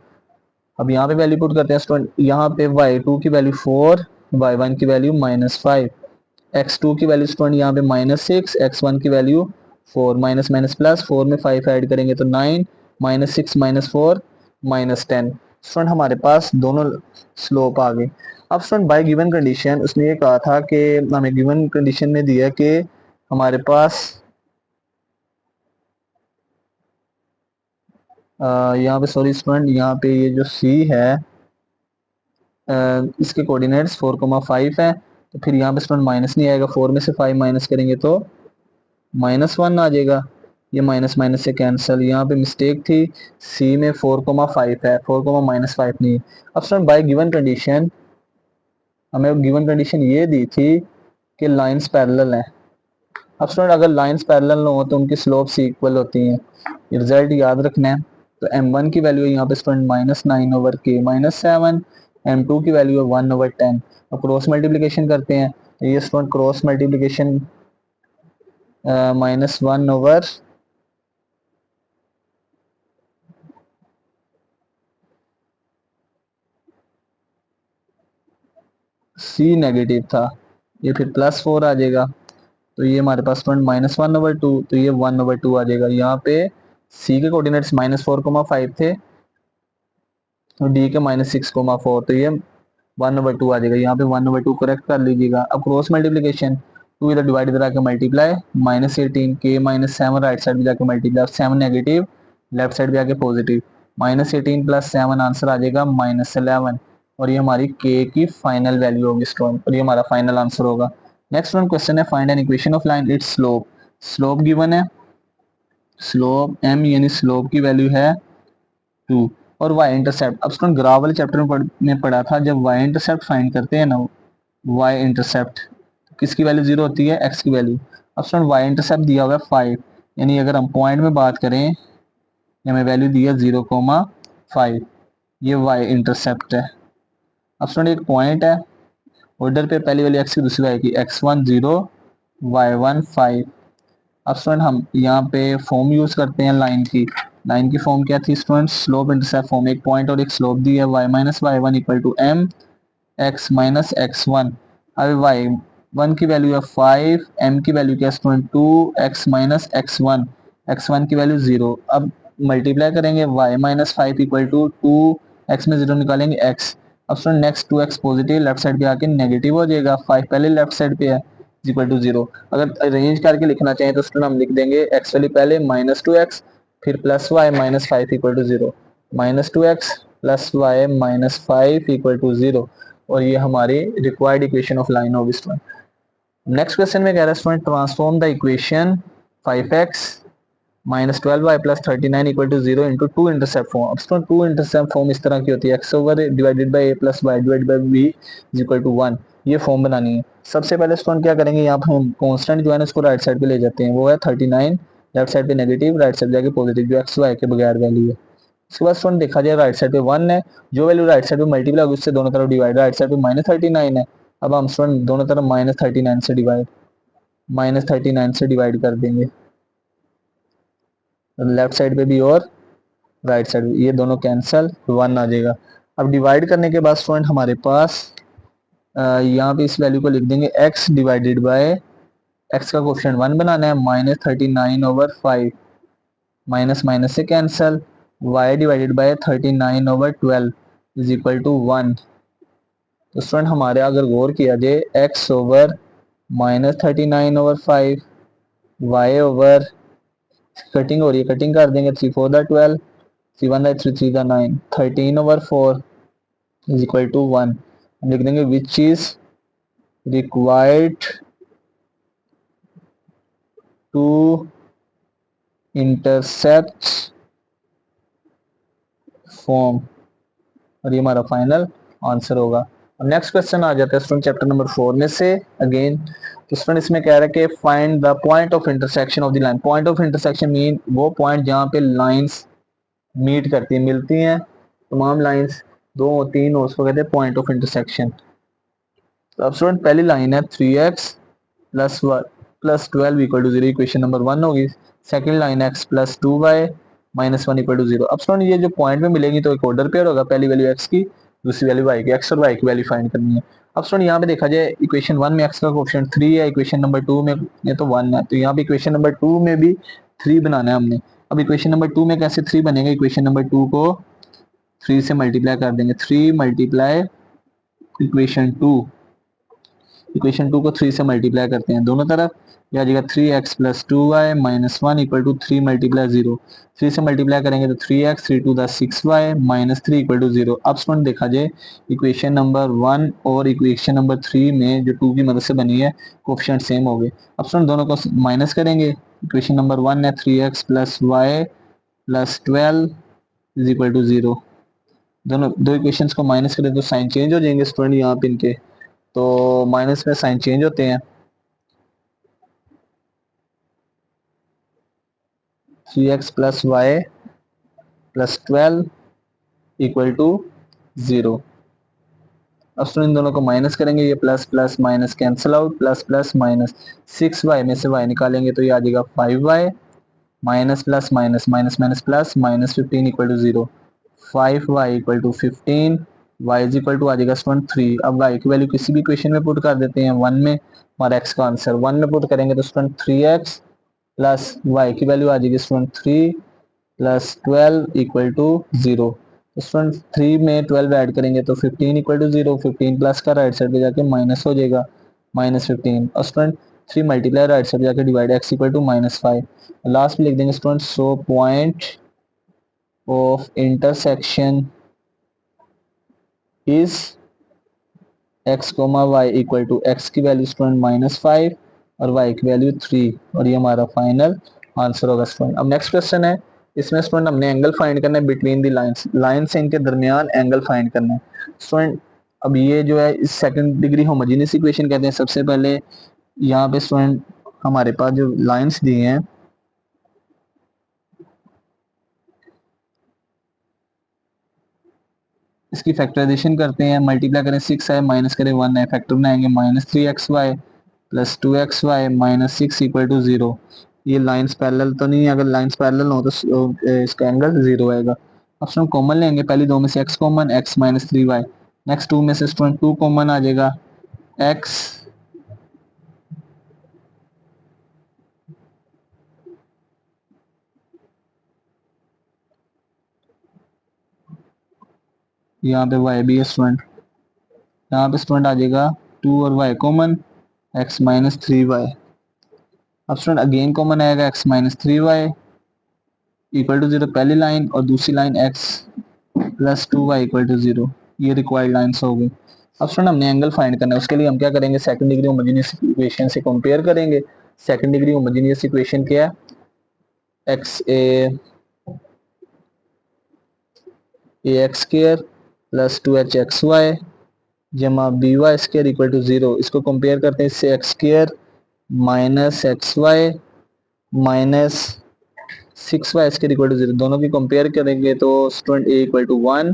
A: अब यहाँ पे वैल्यू पुट करते हैं स्टूडेंट, यहाँ पे y2 की वैल्यू 4, y1 की वैल्यू -5, x2 की वैल्यू स्टूडेंट यहाँ पे -6, x1 की वैल्यू 4, माइनस माइनस प्लस, 4 में 5 ऐड करेंगे तो 9, -6 -4 -10। स्टूडेंट हमारे पास दोनों स्लोप आ गए। अब स्टूडेंट बाय गिवन कंडीशन उसने ये कहा था कि हमें गिवन कंडीशन में दिया कि हमारे पास यहाँ पे सॉरी स्टूडेंट, यहाँ पे ये जो C है इसके कोऑर्डिनेट्स 4,5 है, तो फिर यहाँ पे स्टूडेंट माइनस नहीं आएगा, 4 में से 5 माइनस करेंगे तो -1 आ जाएगा, ये माइनस माइनस से कैंसिल। यहाँ पे मिस्टेक थी, C में 4,5 है, 4,-5 नहीं। अब स्टूडेंट बाय गिवन कंडीशन हमें गिवन कंडीशन ये दी थी कि लाइंस पैरेलल हैं। अब स्टूडेंट अगर लाइंस पैरेलल ना हो तो उनकी स्लोप्स इक्वल होती हैं, ये रिजल्ट याद रखना है। तो m1 की वैल्यू यहाँ पे स्टूडेंट -9 ओवर k -7, m2 की वैल्यू है 1 ओवर 10। अब क्रॉस मल्टीप्लिकेशन करते हैं, तो ये student cross multiplication -1 over C negative था, ये फिर +4 आ जाएगा, तो ये हमारे पास स्टूडेंट -1 ओवर 2, तो ये 1 ओवर 2 आ जाएगा। यहाँ पे C के कोऑर्डिनेट्स -4,5 थे और D के -6,4, तो ये 1 ओवर 2 आ जाएगा। यहाँ पे 1 ओवर 2 करेक्ट कर लीजिएगा। अब क्रॉस मल्टीप्लिकेशन, 2 इधर डिवाइड इधर आके मल्टीप्लाई, -18 k -7 राइट साइड में जाके मल्टीप्लाई, 7 नेगेटिव लेफ्ट साइड में आके पॉजिटिव, -18 + 7 आंसर आ जाएगा -11, और ये हमारी k की फाइनल वैल्यू होगी स्टूडेंट, और ये हमारा फाइनल आंसर होगा। नेक्स्ट वन क्वेश्चन है, find an equation of line it's slope. Slope given है, स्लोप m यानी स्लोप की वैल्यू है 2 और y इंटरसेप्ट। अब स्टूडेंट ग्राफ वाले चैप्टर में पढ़ा था, जब y इंटरसेप्ट फाइंड करते हैं ना, y इंटरसेप्ट किसकी वैल्यू 0 होती है, x की वैल्यू। अब स्टूडेंट y इंटरसेप्ट दिया हुआ है 5, यानी अगर हम पॉइंट में बात करें, हमें वैल्यू दी है 0,5, ये y इंटरसेप्ट है। अब स्टूडेंट एक पॉइंट है, ऑर्डर पे पहली वाली x की, दूसरी y की, x1 0 y1 5। अब स्टूडेंट हम यहाँ पे फॉर्म यूज करते हैं लाइन की। लाइन की फॉर्म क्या थी स्टूडेंट, स्लोप इंटरसेप्ट फॉर्म, एक पॉइंट और एक स्लोप दी है, y minus y one equal to m x minus x one. अब वाई वन की वैल्यू है 5, m की वैल्यू क्या है student 2, x minus x one की वैल्यू 0। अब मल्टीप्लाई करेंगे, y minus 5 equal to 2, x में 0 निकालेंगे x। अब student next 2x positive, left side पे आके नेगेटिव हो जाएगा, 5 पहले लेफ्ट साइड पे है इक्वल टू 0। अगर अरेंज करके लिखना चाहें तो स्टूडेंट हम लिख देंगे x वैल्यू पहले माइनस 2x, फिर plus y minus 5 equal to 0, minus 2x plus y minus 5 equal to 0। और ये हमारी रिक्वायर्ड इक्वेशन ऑफ लाइन होगी स्टूडेंट। नेक्स्ट क्वेश्चन में कह रहा है student transform the equation 5x minus 12y plus 39 equal to 0 into two intercept form. अब स्टूडेंट टू इंटरसेप्ट फॉर्म इस तरह की होती है, x over divided by a plus y divided by B is equal to 1। ये फॉर्म बनानी है। सबसे पहले स्टूडेंट क्या करेंगे, यहाँ पर हम कॉन्स्टेंट जो है ना उसको राइट साइड पे ले जाते हैं, वो है 39, लेफ्ट साइड पे नेगेटिव, राइट साइड जाके पॉजिटिव, जो एक्स वाई के बगैर वैल्यू है। उसके बाद स्टूडेंट देखा जाए राइट साइड पे 1 है, जो वैल्यू राइट साइड पे मल्टीप्लाई होगी उससे दोनों तरफ डिवाइड, राइट साइड पे माइनस 39 है। अब हम स्टूडेंट दोनों तरफ माइनस 39 से डिवाइड, माइनस 39 से डिवाइड कर देंगे, लेफ्ट साइड पे भी और राइट साइड, ये दोनों कैंसल, 1 आ जाएगा। अब डिवाइड करने के बाद स्टूडेंट हमारे पास यहाँ पे इस वैल्यू को लिख देंगे x डिवाइडेड बाय, x का कोफिशिएंट 1 बनाना है, माइनस 39 ओवर 5, माइनस माइनस से cancel, y divided by 39 over 12 is equal to 1। तो स्टूडेंट हमारे अगर गौर किया जाए, x over minus 39 over 5, y over cutting हो रही है, कटिंग कर देंगे, 3 4 12, 3 1 3 3 9, 13 ओवर 4 इज इक्वल टू 1। हम लिख देंगे which is required two intercept form, और ये हमारा फाइनल आंसर होगा। अब नेक्स्ट क्वेश्चन आ जाता है स्टूडेंट चैप्टर नंबर 4 में से अगेन। तो स्टूडेंट इसमें कह रहा है कि find the point of intersection of the line. Point of intersection mean वो पॉइंट जहाँ पे लाइंस मीट करती हैं, मिलती हैं, तमाम लाइंस 2 और 3 हो, उसको कहते हैं पॉइंट ऑफ इंटरसेक्शन। तो अब स्टूडेंट पहली लाइन है 3x plus plus 12 equal to 0, equation number 1 होगी। Second line x plus 2y minus 1 equal to 0। अब स्टूडेंट ये जो पॉइंट में मिलेगी तो एक ऑर्डर पेयर होगा, पहली वैल्यू x की, दूसरी वैल्यू y की, x और y की वैल्यू फाइंड करनी है। अब स्टूडेंट यहाँ पे देखा जाए इक्वेशन 1 में x का कोफिशिएंट 3 है, इक्वेशन नंबर 2 में ये तो 1 है, तो यहाँ पे इक्वेशन नंबर 2 में भी 3 बनाना है हमने। अब इक्वेशन नंबर 2 में कैसे 3 बनेगा, इक्वेशन नंबर 2 को 3 से मल्टीप्लाई कर देंगे, 3 मल्टीप्लाई इक्वेशन 2, इक्वेशन 2 को 3 से मल्टीप्लाई करते हैं दोनों तरफ, यह आ जाएगा 3x plus 2y minus 1 equal to 3 multiply 0, 3 से मल्टीप्लाई करेंगे तो 3x, 3 to the 6y minus 3 equal to 0। अब स्टूडेंट देखा जाए इक्वेशन नंबर 1 और इक्वेशन नंबर 3 में जो 2 की मदद से बनी है कोफिशिएंट सेम हो गए। अब स्टूडेंट दोनों को माइनस करेंगे, इक्वेशन नंबर 1 है 3x plus y plus 12 is equal to 0। दोनों दो इक्वेशंस को माइनस करें तो साइन चेंज हो जाएंगे स्टूडेंट यहाँ पे इनके, तो माइनस में साइन चेंज होते हैं, 3x plus y plus 12 equal to 0। अब स्टूडेंट इन दोनों को माइनस करेंगे, ये plus plus minus cancel out, plus plus minus, 6y में से y निकालेंगे तो ये आ जाएगा 5y, minus plus minus minus minus plus, minus 15 equal to 0, 5y equal to 15, y is equal to आ जाएगा स्टूडेंट 3। अब y की वैल्यू किसी भी इक्वेशन में पुट कर देते हैं, 1 में, हमारा x का आंसर 1 में पुट करेंगे तो स्टूडेंट 3x प्लस y की वैल्यू आ जाएगी student 3 plus 12 equal to 0। Student 3 में 12 ऐड करेंगे तो 15 इक्वल टू 0, 15 प्लस का राइट साइड पे जाके माइनस हो जाएगा, माइनस 15। और स्टूडेंट 3 मल्टीप्लाई राइट साइड जाके divide, x equal to minus 5। Last में लिख देंगे student so point of intersection is x, y equal to x की वैल्यू स्टूडेंट माइनस 5 और y की वैल्यू 3, और ये हमारा फाइनल आंसर होगा स्टूडेंट। अब नेक्स्ट क्वेश्चन है, इसमें स्टूडेंट हमने एंगल फाइंड करना है बिटवीन दी लाइंस, लाइन से इनके दरमियान एंगल फाइंड करना है स्टूडेंट। अब ये जो है इस सेकंड डिग्री होमोजेनियस इक्वेशन कहते हैं। सबसे पहले यहाँ पे स्टूडेंट हमारे पास जो लाइंस दिए हैं, इसकी फैक्टराइजेशन करते हैं, मल्टीप्लाई करें 6 है, माइनस करें 1 है, फैक्टर बनाएंगे -3xy plus 2xy minus 6 equal to 0। ये लाइंस पैरेलल तो नहीं है, अगर लाइंस पैरेलल हो तो इसका एंगल 0 आएगा। अब स्टूडेंट कॉमन लेंगे, पहली दो में से x common, x minus 3y, next 2 में से स्टूडेंट 2 कॉमन आ जाएगा, x यहाँ पे y भी है स्टूडेंट, यहाँ पे स्टूडेंट आ जाएगा 2 और y common, x minus 3y। अब स्टूडेंट अगेन कॉमन आएगा x minus 3y equal to 0 पहली लाइन, और दूसरी line x plus 2y equal to 0। ये रिक्वायर्ड लाइन्स हो गई। अब स्टूडेंट हमने एंगल फाइंड करना है, उसके लिए हम क्या करेंगे, सेकंड डिग्री होमोजेनियस इक्वेशन से कंपेयर करेंगे। सेकंड डिग्री होमोजेनियस इक्वेशन क्या है, एक्स ए एक्स स्क्वायर प्लस 2h(xy) जमा by स्क्वायर इक्वल टू 0। इसको कंपेयर करते हैं इससे, x square minus xy minus 6y square equal to 0, दोनों की कंपेयर करेंगे तो स्टूडेंट a इक्वल टू 1,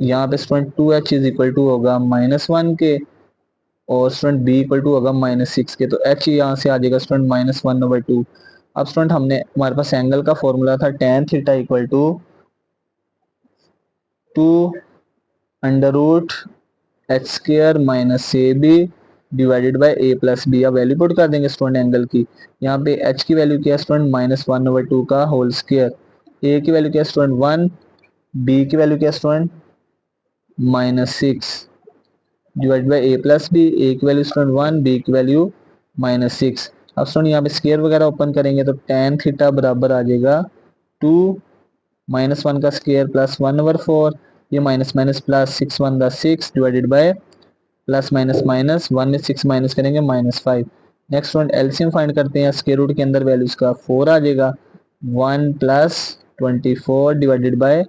A: यहाँ पे student 2h is equal to होगा -1 के, और स्टूडेंट b इक्वल टू होगा -6 के, तो h यहाँ से आ जाएगा स्टूडेंट -1/2। अब स्टूडेंट हमने, हमारे पास एंगल का फॉर्मूला था tan theta equal to 2 under root h square minus a b divided by a plus b. अब वैल्यू पुट कर देंगे स्टूडेंट एंगल की। यहाँ पे h की वैल्यू क्या है स्टूडेंट, -1/2 का होल स्क्वायर, a की वैल्यू क्या है स्टूडेंट 1, b की वैल्यू क्या है student -6 divide by a plus b, a की वैल्यू स्टूडेंट 1, बी की वैल्यू -6। अब स्टूडेंट यहाँ पे स्क्वायर वगैरह ओपन करेंगे तो tan थीटा बराबर आ जाएगा 2 -1 का स्क्वायर प्लस 1/4, ये minus minus plus 6 divided by plus minus minus 1 में 6 माइनस करेंगे -5। नेक्स्ट वन एलसीएम फाइंड करते हैं, स्क्वायर रूट के अंदर वैल्यूज का 4 आ जाएगा, 1 प्लस 24 डिवाइडेड बाय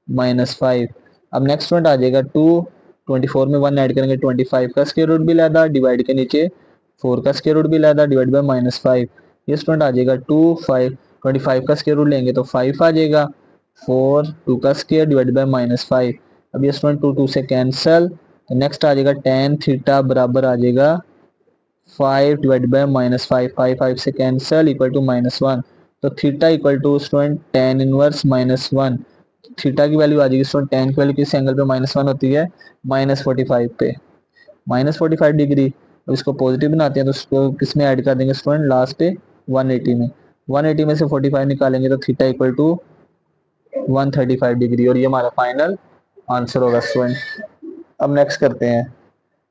A: -5। अब नेक्स्ट वन आ जाएगा 2, 24 में 1 ऐड करेंगे, 25 का स्क्वायर रूट भी लादा, डिवाइड के नीचे 4 का स्क्वायर रूट भी लादा, डिवाइड बाय -5। ये स्टूडेंट आ जाएगा 2 5, 25 का स्क्वायर रूट लेंगे तो 5 आ जाएगा, 4 2 का स्क्वायर डिवाइड बाय -5। अब ये स्टूडेंट 2 2 से कैंसल, तो नेक्स्ट आ जाएगा tan थीटा बराबर आ जाएगा 5 डिवाइड बाय -5, 5 से कैंसल इक्वल टू -1, तो theta equal to student tan inverse -1। Theta की वैल्यू आ जाएगी स्टूडेंट, tan की वैल्यू किस एंगल पे -1 होती है, -45 पे, -45 डिग्री। अब इसको पॉजिटिव बनाते हैं तो उसको किस में ऐड कर देंगे स्टूडेंट, लास्ट पे 180 में, 180 में से 45 निकालेंगे तो थीटा इक्वल टू 135 डिग्री, और ये हमारा फाइनल आंसर होगा स्टूडेंट। अब नेक्स्ट करते हैं,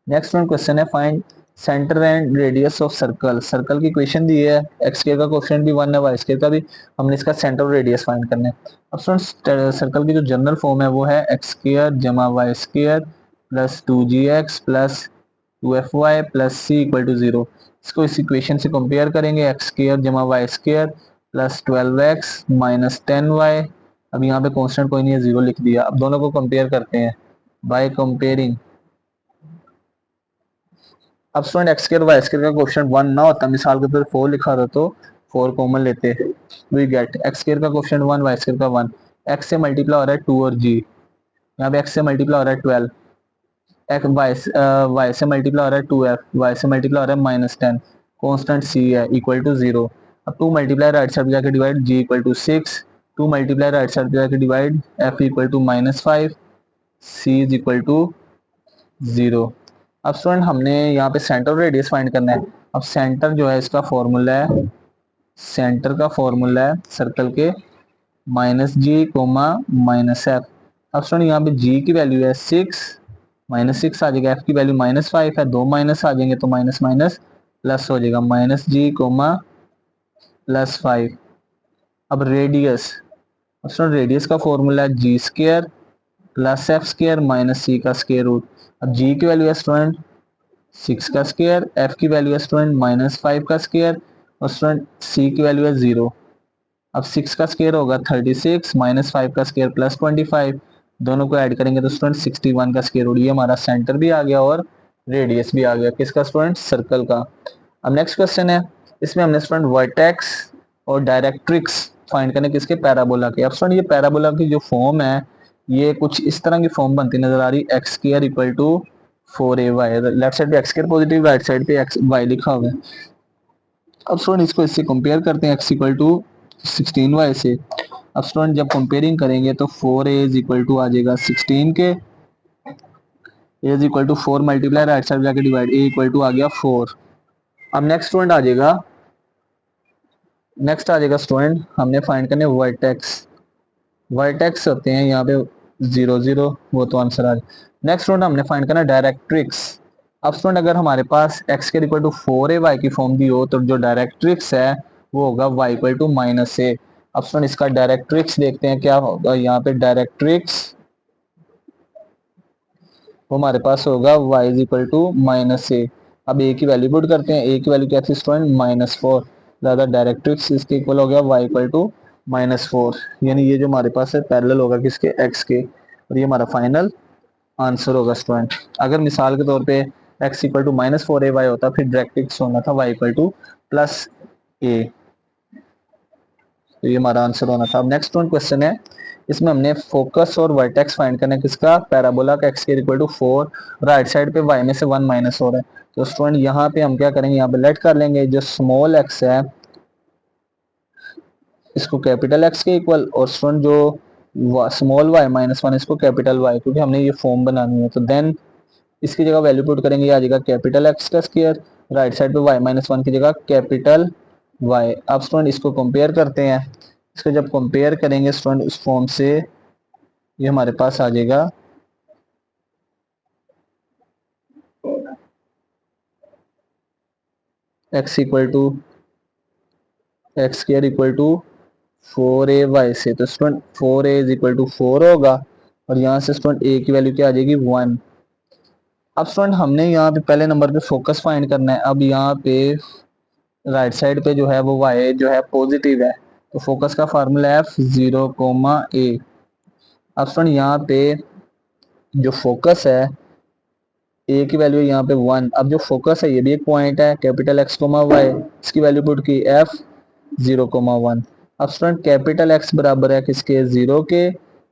A: नेक्स्ट वन क्वेश्चन है, find centre and radius of circle. Circle की इक्वेशन दी है, एक्स स्क्वायर का कोएफिशिएंट भी 1 है, वाई स्क्वायर का भी, हमने इसका सेंटर और रेडियस फाइंड करना है। अब स्टूडेंट सर्कल की जो जनरल फॉर्म है वो है एक्स स्क्वायर जमा y square plus 2gx plus 2fy plus c equal to 0। इसको इस इक्वेशन से कंपेयर करेंगे, एक्स स्क्वायर जमा y square plus 12x minus 10y। अब यहाँ पे कांस्टेंट कोई नहीं है, 0 लिख दिया। अब दोनों को कंपेयर करते हैं बाय कंपेयरिंग। अब student x square y square का कोएफिशिएंट 1 ना होता, मिसाल के तौर 4 लिखा रहा तो 4 कॉमन लेते, वी गेट एक्स स्क्वायर का कोएफिशिएंट 1, वाई स्क्वायर का 1। एक्स से मल्टीप्लाई हो रहा है 2 और g, यहाँ पे एक्स से मल्टीप्लाई हो रहा है 12, एक्स वाई से मल्टीप्लाई हो रहा है 2f, वाई से मल्टीप्लाई हो रहा है -10, कांस्टेंट c है इक्वल टू 0। अब 2 मल्टीप्लाई राइट साइड जाके divide, g equal to 6, 2 multiply right side जाके divide, f equal to -5, c is equal to 0। अब स्टूडेंट हमने यहाँ पे सेंटर और रेडियस फाइंड करना है। अब सेंटर जो है इसका फॉर्मूला है, सेंटर का फॉर्मूला है सर्कल के -g, -f। अब स्टूडेंट यहाँ पे g की वैल्यू है 6, -6 आ जाएगा, f की वैल्यू -5 है, दो माइनस आ जाएंगे तो माइनस माइनस प्लस हो जाएगा, -g, +5। अब रेडियस, अब स्टूडेंट रेडियस का फॉर्मूला है g square plus f square minus c का स्क्वायर रूट। अब g की वैल्यू है स्टूडेंट 6 का स्क्वायर, एफ की वैल्यू है स्टूडेंट -5 का स्क्वायर और स्टूडेंट सी की वैल्यू है 0। अब 6 का स्क्वायर होगा 36 -5 का स्क्वायर +25, दोनों को ऐड करेंगे तो स्टूडेंट 61 का स्क्वायर रूट। ये हमारा सेंटर भी आ गया और रेडियस भी आ गया किसका स्टूडेंट, सर्कल का। अब नेक्स्ट क्वेश्चन है, इसमें हमने स्टूडेंट वर्टेक्स और डायरेक्ट्रिक्स फाइंड करने किसके, पैराबोला के। अब स्टूडेंट ये पैराबोला की जो फॉर्म है ये कुछ इस तरह की फॉर्म बनती नजर आ रही, x square equal to 4ay, left side पे x square positive, right side पे एक्स वाई लिखा हुआ है। अब स्टूडेंट इसको इससे कंपेयर करते हैं, एक्स इक्वल टू 16y से। अब स्टूडेंट जब कंपेयरिंग करेंगे तो 4a इज इक्वल टू आ जाएगा 16 के, a is equal to 4 multiply right side जाके डिवाइड, a इक्वल टू आ गया 4। अब नेक्स्ट स्टूडेंट आ जाएगा, स्टूडेंट हमने फाइंड करने वर्टेक्स। वर्टेक्स होते हैं यहाँ पे 0 0, वो तो आंसर आ जाए। नेक्स्ट स्टूडेंट हमने फाइंड करना डायरेक्ट्रिक्स। अब स्टूडेंट अगर हमारे पास x के इक्वल टू 4ay की फॉर्म दी हो तो जो डायरेक्ट्रिक्स है वो होगा y इक्वल टू -a। अब स्टूडेंट इसका डायरेक्ट्रिक्स देखते हैं क्या होगा, यहाँ पे डायरेक्ट्रिक्स वो हमारे पास होगा y is equal to -a। अब a की वैल्यू पुट करते हैं, a की वैल्यू क्या थी स्टूडेंट -4, ज़्यादा डायरेक्ट्रिक्स इसके इक्वल हो गया y इक्वल टू -4, यानी ये जो हमारे पास है पैरेलल होगा किसके, x के, और ये हमारा फाइनल आंसर होगा स्टूडेंट। अगर मिसाल के तौर पे x इक्वल टू -4ay होता फिर डायरेक्ट्रिक्स होना था y इक्वल टू +a, तो ये हमारा आंसर होना था। अब नेक्स्ट क्वेश्चन है, इसमें हमने फोकस और वर्टेक्स फाइंड करना है किसका, पैराबोला का x के इक्वल टू 4, राइट साइड पे y में से 1 माइनस हो रहा है, तो स्टूडेंट यहाँ पे हम क्या करेंगे, यहाँ पे लेट कर लेंगे जो स्मॉल x है इसको कैपिटल x के इक्वल, और स्टूडेंट जो स्मॉल y -1 इसको कैपिटल y, क्योंकि हमने ये फॉर्म बनानी है। तो देन इसकी जगह वैल्यू पुट करेंगे, आ जाएगा कैपिटल x का स्क्वायर, राइट साइड पे y -1 की जगह कैपिटल y। अब स्टूडेंट इसको कंपेयर करते हैं, इसको जब कंपेयर करेंगे स्टूडेंट उस फॉर्म से ये हमारे पास आ जाएगा x equal to x square equal to 4ay से, तो student 4a is equal to 4 होगा, और यहाँ से स्टूडेंट a की वैल्यू क्या आ जाएगी 1। अब स्टूडेंट हमने यहाँ पे पहले नंबर पे फोकस फाइंड करना है। अब यहाँ पे राइट साइड पे जो है वो y जो है पॉजिटिव है, तो फोकस का फार्मूला है f0,a। अब स्टूडेंट यहाँ पे जो फोकस है ए की वैल्यू यहाँ पे 1। अब जो फोकस है ये भी एक पॉइंट है, कैपिटल x कोमा वाई, इसकी वैल्यू पुट की f0,1। अब स्टूडेंट कैपिटल x बराबर है किसके, 0 के,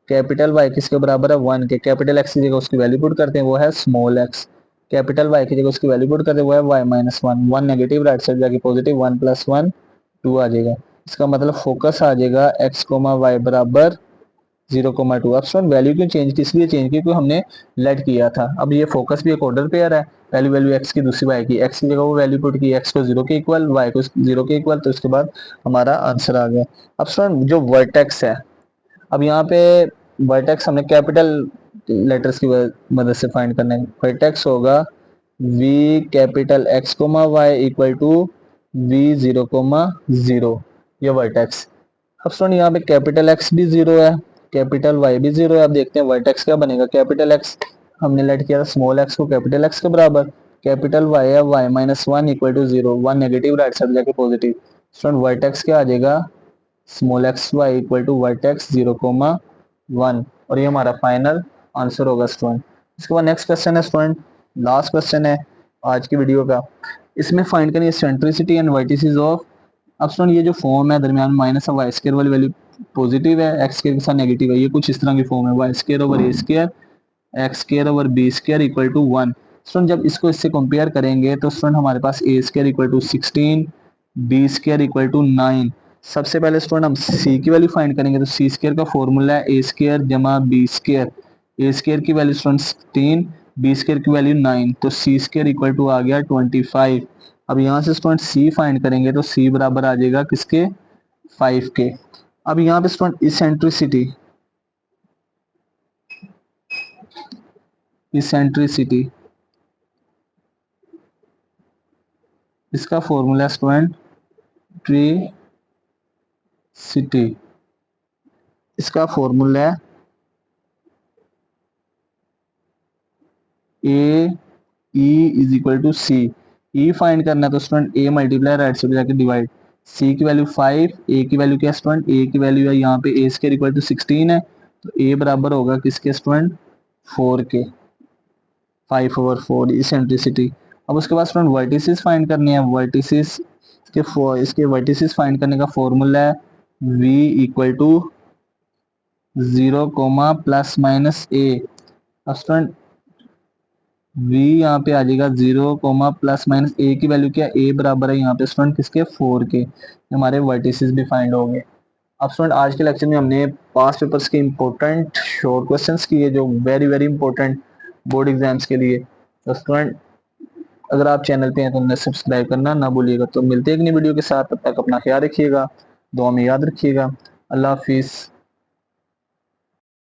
A: कैपिटल y किसके बराबर है 1 के। कैपिटल x की जगह उसकी वैल्यू पुट करते हैं वो है स्मॉल x, कैपिटल y की जगह उसकी वैल्यू पुट करते हैं वो है y -1, 1 नेगेटिव राइट साइड जाके पॉजिटिव, 1 + 1 2 आ जाएगा। इसका मतलब फोकस आ जाएगा x कोमा वाई बराबर 0,2। अब स्टूडेंट वैल्यू क्यों चेंज की, इसलिए चेंज की क्योंकि हमने लेट किया था। अब ये फोकस भी एक ऑर्डर पेयर है, पहली वैल्यू x की दूसरी y की, x की जगह वो वैल्यू पुट की x को 0 के इक्वल, y को 0 के इक्वल, तो इसके बाद हमारा आंसर आ गया। अब स्टूडेंट जो वर्टेक्स है, अब यहाँ पे वर्टेक्स हमने कैपिटल लेटर्स की मदद से फाइंड करना है। वर्टेक्स होगा v capital x comma y equal to v0,0, ये वर्टेक्स। अब स्टूडेंट यहाँ पे कैपिटल X भी 0 है, कैपिटल Y भी 0 है। अब देखते हैं वर्टेक्स क्या बनेगा, कैपिटल X हमने लेट किया था स्मॉल x को कैपिटल X के बराबर, कैपिटल Y है y -1 equal to 0, 1 negative right side जाके पॉजिटिव। स्टूडेंट वर्टेक्स क्या आ जाएगा, small x y equal to vertex 0,1, और ये हमारा फाइनल आंसर होगा स्टूडेंट। इसके बाद नेक्स्ट क्वेश्चन है स्टूडेंट, लास्ट क्वेश्चन है आज की वीडियो का, इसमें फाइंड करिए सेंट्रिसिटी एंड वर्टिसेस ऑफ। अब स्टूडेंट ये जो फॉर्म है दरमियान माइनस वाई स्क्वायर वाली वैल्यू पॉजिटिव है, एक्स स्क्वायर के साथ नेगेटिव है, ये कुछ इस तरह की फॉर्म है, y square over a square x square over b square equal to 1। Student जब इसको इससे कंपेयर करेंगे तो स्टूडेंट हमारे पास a square equal to 16, b square equal to 9। सबसे पहले स्टूडेंट हम सी की वैल्यू फाइंड करेंगे, तो सी स्क्वायर का फॉर्मूला है ए स्क्वायर जमा बी स्क्वायर, ए स्क्वायर की वैल्यू स्टूडेंट 16, बी स्क्वायर की वैल्यू 9, तो सी स्क्वायर इक्वल टू आ गया 25। अब यहाँ से स्टूडेंट सी फाइंड करेंगे तो सी बराबर आ जाएगा किसके, 5 के। अब यहाँ पे स्टूडेंट इसेंट्रिसिटी, इसेंट्रिसिटी इसका फॉर्मूला स्टूडेंट ट्री सिटी, इसका फॉर्मूला है a e is equal to c. E find करना है तो student a multiply right side जाके डिवाइड। सी की वैल्यू 5, ए की वैल्यू क्या स्टूडेंट, ए की वैल्यू है यहाँ पे ए स्क्वायर इक्वल टू 16 है, तो ए बराबर होगा किसके स्टूडेंट, 4 के, 5/4 इसेंट्रिसिटी। अब उसके बाद स्टूडेंट वर्टिसेस फाइंड करनी है। वर्टिसेस के इसके वर्टिसेस फाइंड करने का फॉर्मूला है v equal to 0 comma plus minus a. अब स्टूडेंट v यहाँ पे आ जाएगा 0 कोमा प्लस माइनस ए की वैल्यू क्या, a बराबर है यहाँ पे स्टूडेंट किसके, 4 के। हमारे वर्टिसेस भी फाइंड हो गए। अब स्टूडेंट आज के लेक्चर में हमने पास्ट पेपर्स के इंपॉर्टेंट शॉर्ट क्वेश्चंस किए जो very very important board exams के लिए। तो स्टूडेंट अगर आप चैनल पे हैं तो उन्हें सब्सक्राइब करना ना भूलिएगा। तो मिलते हैं एक नई वीडियो के साथ, तब तक अपना ख्याल रखिएगा, दुआ में याद रखिएगा। अल्लाह हाफिज़।